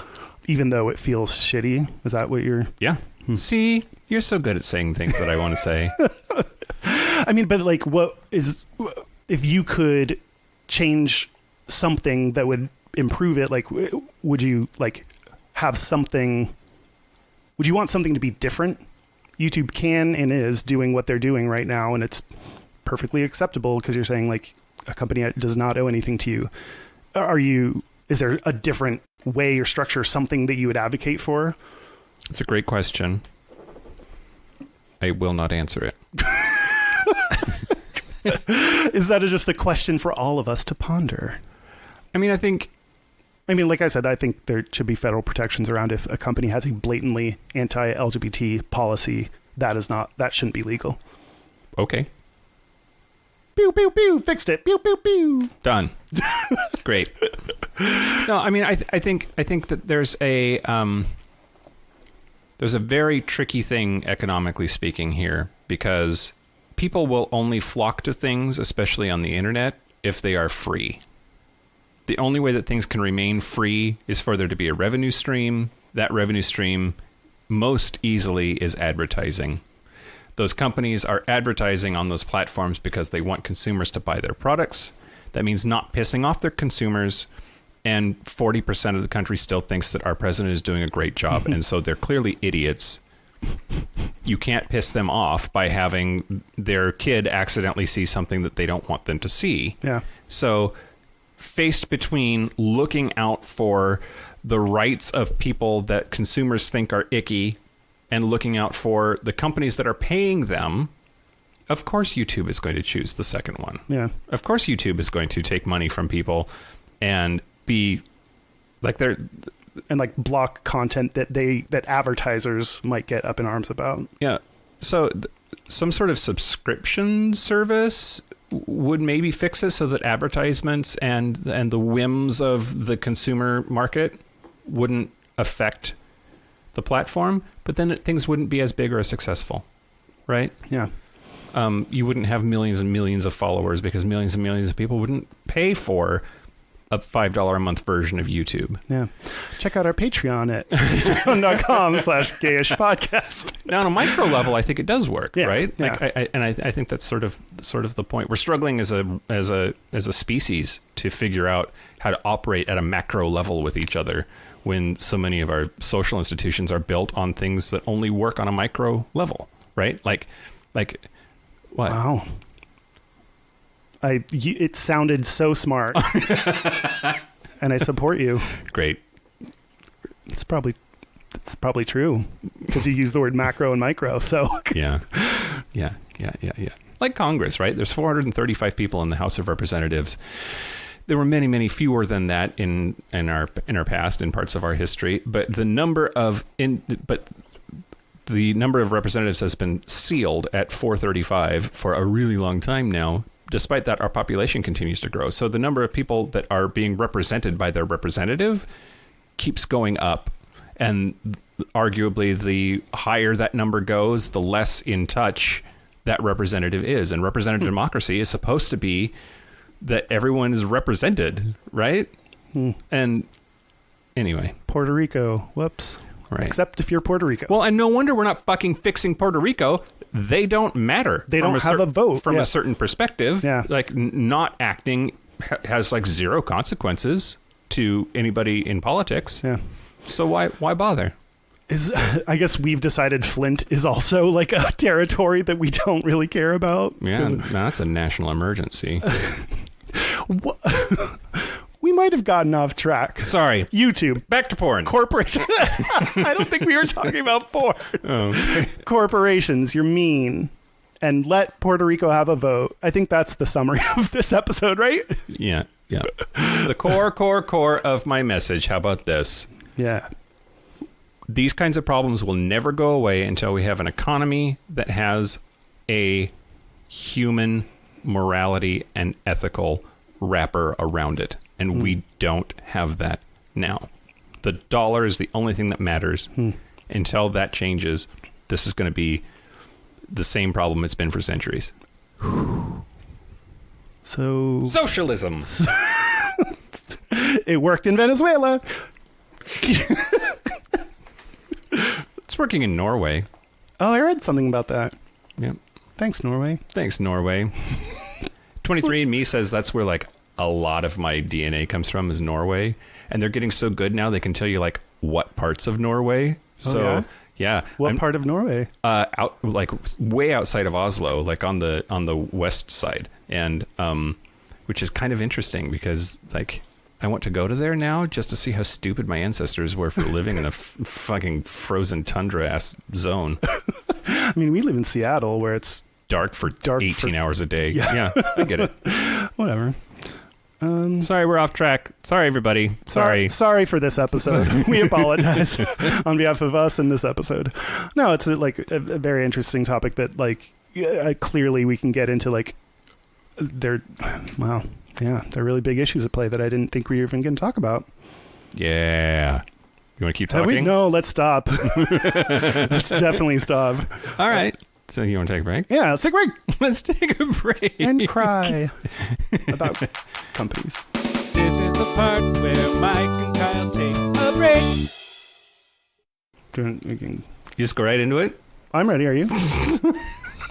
even though it feels shitty. Is that what you're? Yeah. See, you're so good at saying things that I want to say. I mean, but, like, if you could change something that would improve it, like, would you, like, have something? Would you want something to be different? YouTube can and is doing what they're doing right now, and it's perfectly acceptable because you're saying, like, a company does not owe anything to you. Is there a different way or structure, something that you would advocate for? It's a great question. I will not answer it. Is that just a question for all of us to ponder? I mean, like I said, I think there should be federal protections around if a company has a blatantly anti-LGBT policy. That shouldn't be legal. Okay. Pew, pew, pew. Fixed it. Pew, pew, pew. Done. Great. No, I mean, I think that there's a very tricky thing economically speaking here, because people will only flock to things, especially on the internet, if they are free. The only way that things can remain free is for there to be a revenue stream. That revenue stream most easily is advertising. Those companies are advertising on those platforms because they want consumers to buy their products. That means not pissing off their consumers and 40% of the country still thinks that our president is doing a great job, and so they're clearly idiots. You can't piss them off by having their kid accidentally see something that they don't want them to see. Yeah. So faced between looking out for the rights of people that consumers think are icky and looking out for the companies that are paying them, of course YouTube is going to choose the second one. Yeah. Of course YouTube is going to take money from people and be like they're... And like block content that advertisers might get up in arms about. Yeah. So some sort of subscription service would maybe fix it so that advertisements and the whims of the consumer market wouldn't affect the platform, but then things wouldn't be as big or as successful, right? Yeah. You wouldn't have millions and millions of followers because millions and millions of people wouldn't pay for a $5 a month version of YouTube. Yeah. Check out our Patreon at patreon.com/gayish podcast. Now, on a micro level, I think it does work, Yeah, right? yeah. Like, I think that's sort of the point. We're struggling as a species to figure out how to operate at a macro level with each other when so many of our social institutions are built on things that only work on a micro level, right? Like what? Wow. It sounded so smart. And I support you. Great. It's probably true because you use the word macro and micro. So Yeah. Like Congress, right? There's 435 people in the House of Representatives. There were many, many fewer than that in our past, in parts of our history. But the number of representatives has been sealed at 435 for a really long time now. Despite that, our population continues to grow. So the number of people that are being represented by their representative keeps going up. And arguably, the higher that number goes, the less in touch that representative is. And representative democracy is supposed to be that everyone is represented, right? And anyway. Puerto Rico. Whoops. Right. Except if you're Puerto Rico. Well, and no wonder we're not fucking fixing Puerto Rico. They don't matter. They don't have a vote. From Yeah. a certain perspective. Yeah. Like not acting has like zero consequences to anybody in politics. Yeah. So why bother? I guess we've decided Flint is also like a territory that we don't really care about. Yeah, no, that's a national emergency. We might have gotten off track. Sorry. YouTube. Back to porn. Corporation. I don't think we were talking about porn. Oh, okay. Corporations, you're mean. And let Puerto Rico have a vote. I think that's the summary of this episode, right? Yeah. The core of my message. How about this? Yeah. These kinds of problems will never go away until we have an economy that has a human morality and ethical wrapper around it. And we don't have that now. The dollar is the only thing that matters. Until that changes, this is going to be the same problem it's been for centuries. So Socialism. it worked in Venezuela. It's working in Norway. Oh, I read something about that. Yep. Thanks, Norway. Thanks, Norway. 23andMe says that's where like a lot of my DNA comes from is Norway, and they're getting so good now they can tell you like what parts of Norway. So yeah. What part of Norway? Out like way outside of Oslo, like on the west side, and which is kind of interesting because like I want to go to there now just to see how stupid my ancestors were for living in a fucking frozen tundra ass zone. I mean, we live in Seattle where it's dark for 18 hours a day. Yeah, I get it. Whatever. Sorry, we're off track. Sorry, everybody. Sorry. Sorry for this episode. We apologize on behalf of us in this episode. No, it's like a very interesting topic that like clearly we can get into like they're really big issues at play that I didn't think we were even going to talk about. Yeah. You want to keep talking? No, let's stop. Let's definitely stop. All right. So you want to take a break? Yeah, let's take a break. Let's take a break. And cry about companies. This is the part where Mike and Kyle take a break. You just go right into it? I'm ready. Are you?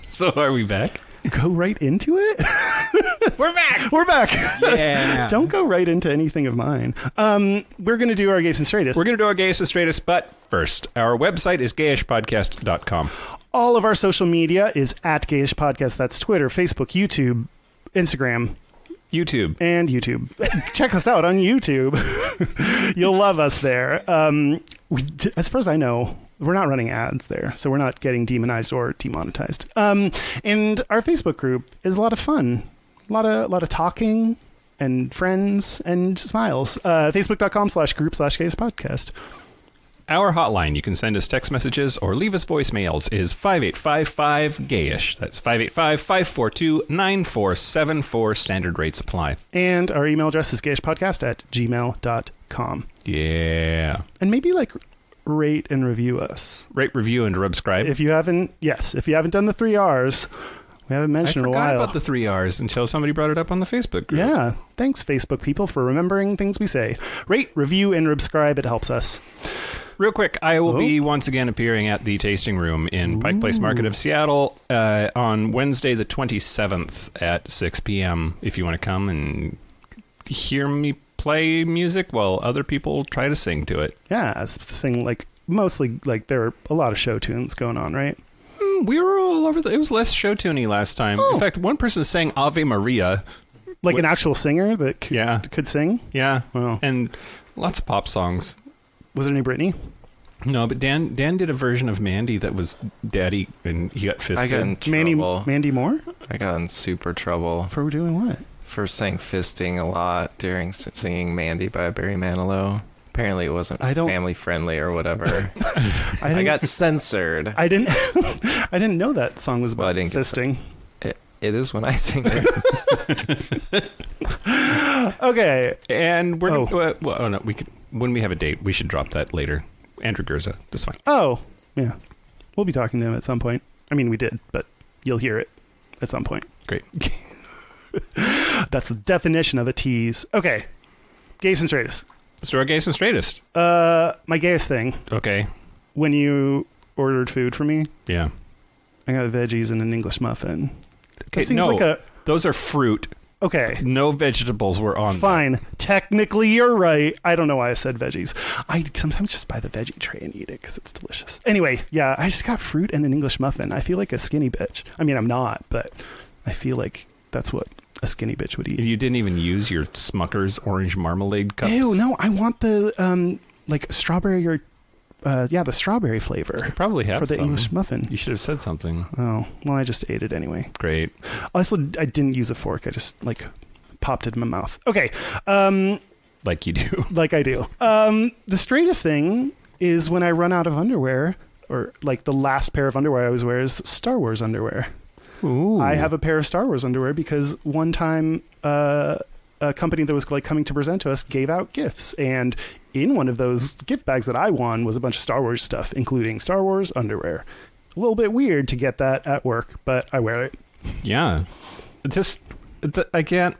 So are we back? Go right into it? We're back. We're back. Yeah. Don't go right into anything of mine. We're going to do our gays and straightest. We're going to do our gayest and straightest, but first, our website is gayishpodcast.com. All of our social media is at Gayish Podcast. That's Twitter, Facebook, YouTube, Instagram, YouTube. and YouTube. Check us out on YouTube. You'll love us there. As far as I know, we're not running ads there, so we're not getting demonized or demonetized. And our Facebook group is a lot of fun. A lot of talking and friends and smiles. Facebook.com/group/Gayish Podcast. Our hotline, you can send us text messages or leave us voicemails, is 5855-GAYISH. That's 585-542-9474. Standard rates apply. And our email address is gayishpodcast@gmail.com. Yeah. And maybe rate and review us. Rate, review, and subscribe. If you haven't done the 3 R's, we haven't mentioned in a I forgot while. about the 3 R's until somebody brought it up on the Facebook group. Yeah. Thanks, Facebook people, for remembering things we say. Rate, review, and subscribe. It helps us. Real quick, I will be once again appearing at the Tasting Room in Pike Place Market of Seattle on Wednesday the 27th at 6 p.m. if you want to come and hear me play music while other people try to sing to it. Yeah, sing mostly there are a lot of show tunes going on, right? We were all over it was less show tuney last time. Oh. In fact, one person sang Ave Maria. An actual singer that could sing? Yeah. Wow. And lots of pop songs. Was there any Britney? No, but Dan did a version of Mandy that was Daddy, and he got fisted. I got in trouble. Mandy Moore? I got in super trouble For doing what? for saying fisting a lot during singing Mandy by Barry Manilow. Apparently it wasn't family friendly or whatever. I got censored. I didn't I didn't know that song was about fisting. It is when I sing it. Okay. And we're no, we could, when we have a date, we should drop that later. Andrew Gurza, that's fine. Oh, yeah. We'll be talking to him at some point. I mean, we did, but you'll hear it at some point. Great. That's the definition of a tease. Okay. Gays and straightest. Let's do our gayest and straightest. My gayest thing. Okay. When you ordered food for me, Yeah. I got veggies and an English muffin. Okay, That seems those are fruit. Okay. No vegetables were on there. Fine. Technically, you're right. I don't know why I said veggies. I sometimes just buy the veggie tray and eat it because it's delicious. Anyway, yeah, I just got fruit and an English muffin. I feel like a skinny bitch. I mean, I'm not, but I feel like that's what a skinny bitch would eat. You didn't even use your Smucker's orange marmalade cups? Ew, no, I want the strawberry or the strawberry flavor. You probably have for the some. English muffin. You should have said something. Oh, well, I just ate it anyway. Great. Also, I didn't use a fork. I just popped it in my mouth. Okay. Like you do. Like I do. The straightest thing is when I run out of underwear, or the last pair of underwear I always wear is Star Wars underwear. Ooh. I have a pair of Star Wars underwear because one time a company that was coming to present to us gave out gifts, and in one of those gift bags that I won was a bunch of Star Wars stuff, including Star Wars underwear. A little bit weird to get that at work, but I wear it. Yeah. I can't.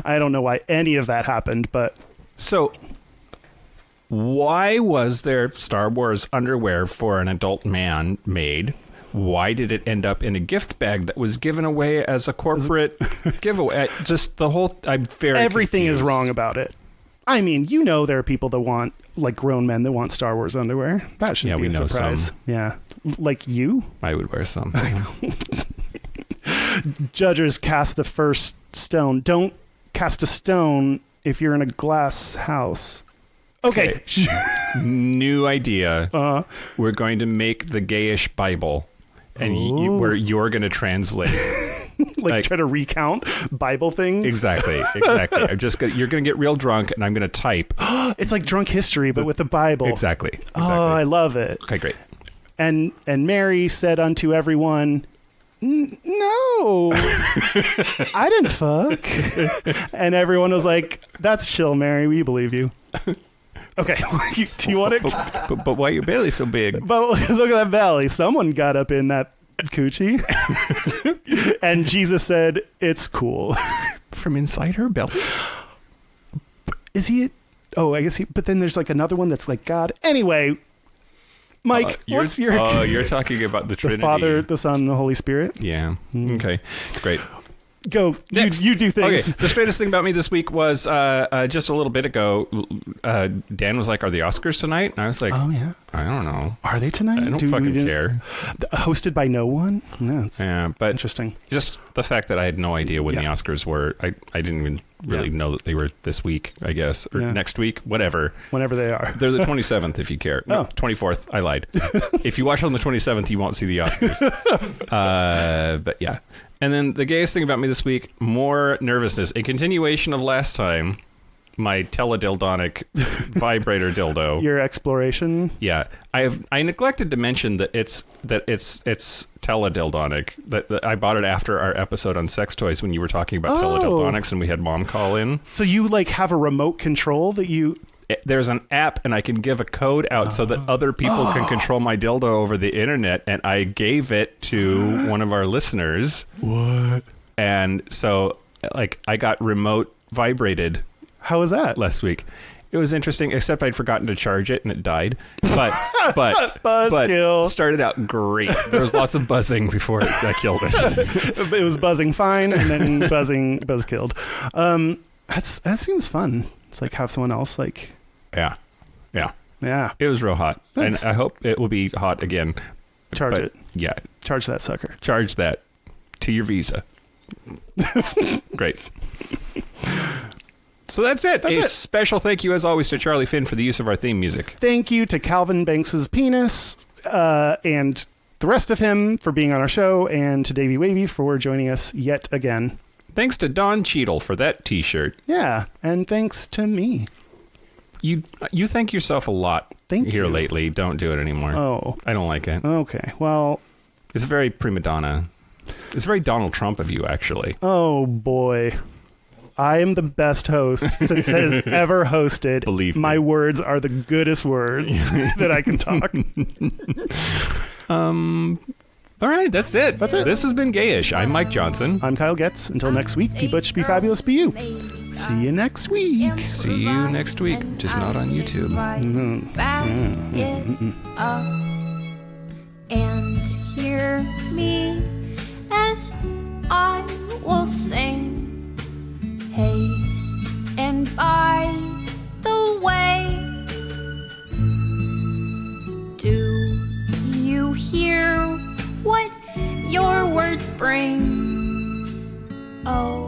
I don't know why any of that happened, but... So, why was there Star Wars underwear for an adult man made? Why did it end up in a gift bag that was given away as a corporate giveaway? Just the whole... I'm very Everything confused. is wrong about it. I mean, there are people that want, grown men that want Star Wars underwear. That shouldn't be a surprise. Some. Yeah. Like you? I would wear some. I know. Judges cast the first stone. Don't cast a stone if you're in a glass house. Okay. New idea. We're going to make the Gayish Bible, and where you're going to translate. Try to recount Bible things? Exactly. You're going to get real drunk, and I'm going to type. It's like drunk history, but with the Bible. Exactly. Oh, I love it. Okay, great. And Mary said unto everyone, no, I didn't fuck. And everyone was like, that's chill, Mary. We believe you. Okay. Do you want to? But why your belly so big? But look at that belly. Someone got up in that coochie. And Jesus said, it's cool. From inside her belly? Is he? Oh, I guess he. But then there's another one that's like God. Anyway, Mike, what's your? Oh, you're talking about the Trinity. The Father, the Son, and the Holy Spirit. Yeah. Okay. Great. Go. You do things. Okay. The straightest thing about me this week was just a little bit ago. Dan was like, "Are the Oscars tonight?" And I was like, Oh yeah. I don't know. Are they tonight? I don't fucking care. Hosted by no one? No, it's But interesting. just the fact that I had no idea when the Yeah. Oscars were. I didn't even really know that they were this week, I guess. Or next week, whatever. Whenever they are. They're the 27th, if you care. No, 24th. I lied. If you watch on the 27th, you won't see the Oscars. But yeah. And then the gayest thing about me this week, more nervousness. A continuation of last time. My teledildonic vibrator dildo. Your exploration. Yeah, I neglected to mention that it's teledildonic. That I bought it after our episode on sex toys when you were talking about teledildonics and we had Mom call in. So you like have a remote control that you. There's an app and I can give a code out so that other people can control my dildo over the internet. And I gave it to one of our listeners. What? And so, like, I got remote vibrated. How was that? Last week. It was interesting, except I'd forgotten to charge it and it died. But Buzzkill. Started out great. There was lots of buzzing before I killed it. It was buzzing fine and then buzz killed. That seems fun. It's like have someone else like. Yeah. Yeah. It was real hot. Nice. And I hope it will be hot again. Charge it. Yeah. Charge that sucker. Charge that to your Visa. Great. So that's it. That's it. Special thank you, as always, to Charlie Finn for the use of our theme music. Thank you to Calvin Banks's penis and the rest of him for being on our show, and to Davey Wavey for joining us yet again. Thanks to Don Cheadle for that T-shirt. Yeah, and thanks to me. You thank yourself a lot Thank here you. lately. Don't do it anymore. Oh. I don't like it. Okay, well... It's very prima donna. It's very Donald Trump of you, actually. Oh, boy. I am the best host since has ever hosted. Believe me. My words are the goodest words that I can talk. All right, that's it. That's it. This has been Gayish. I'm Mike Johnson. I'm Kyle Getz. Until next week, be butch, be fabulous, be you. See you next week. See you next week, just not on YouTube. And hear me as I will sing. Hey, and by the way, do you hear what your words bring? Oh,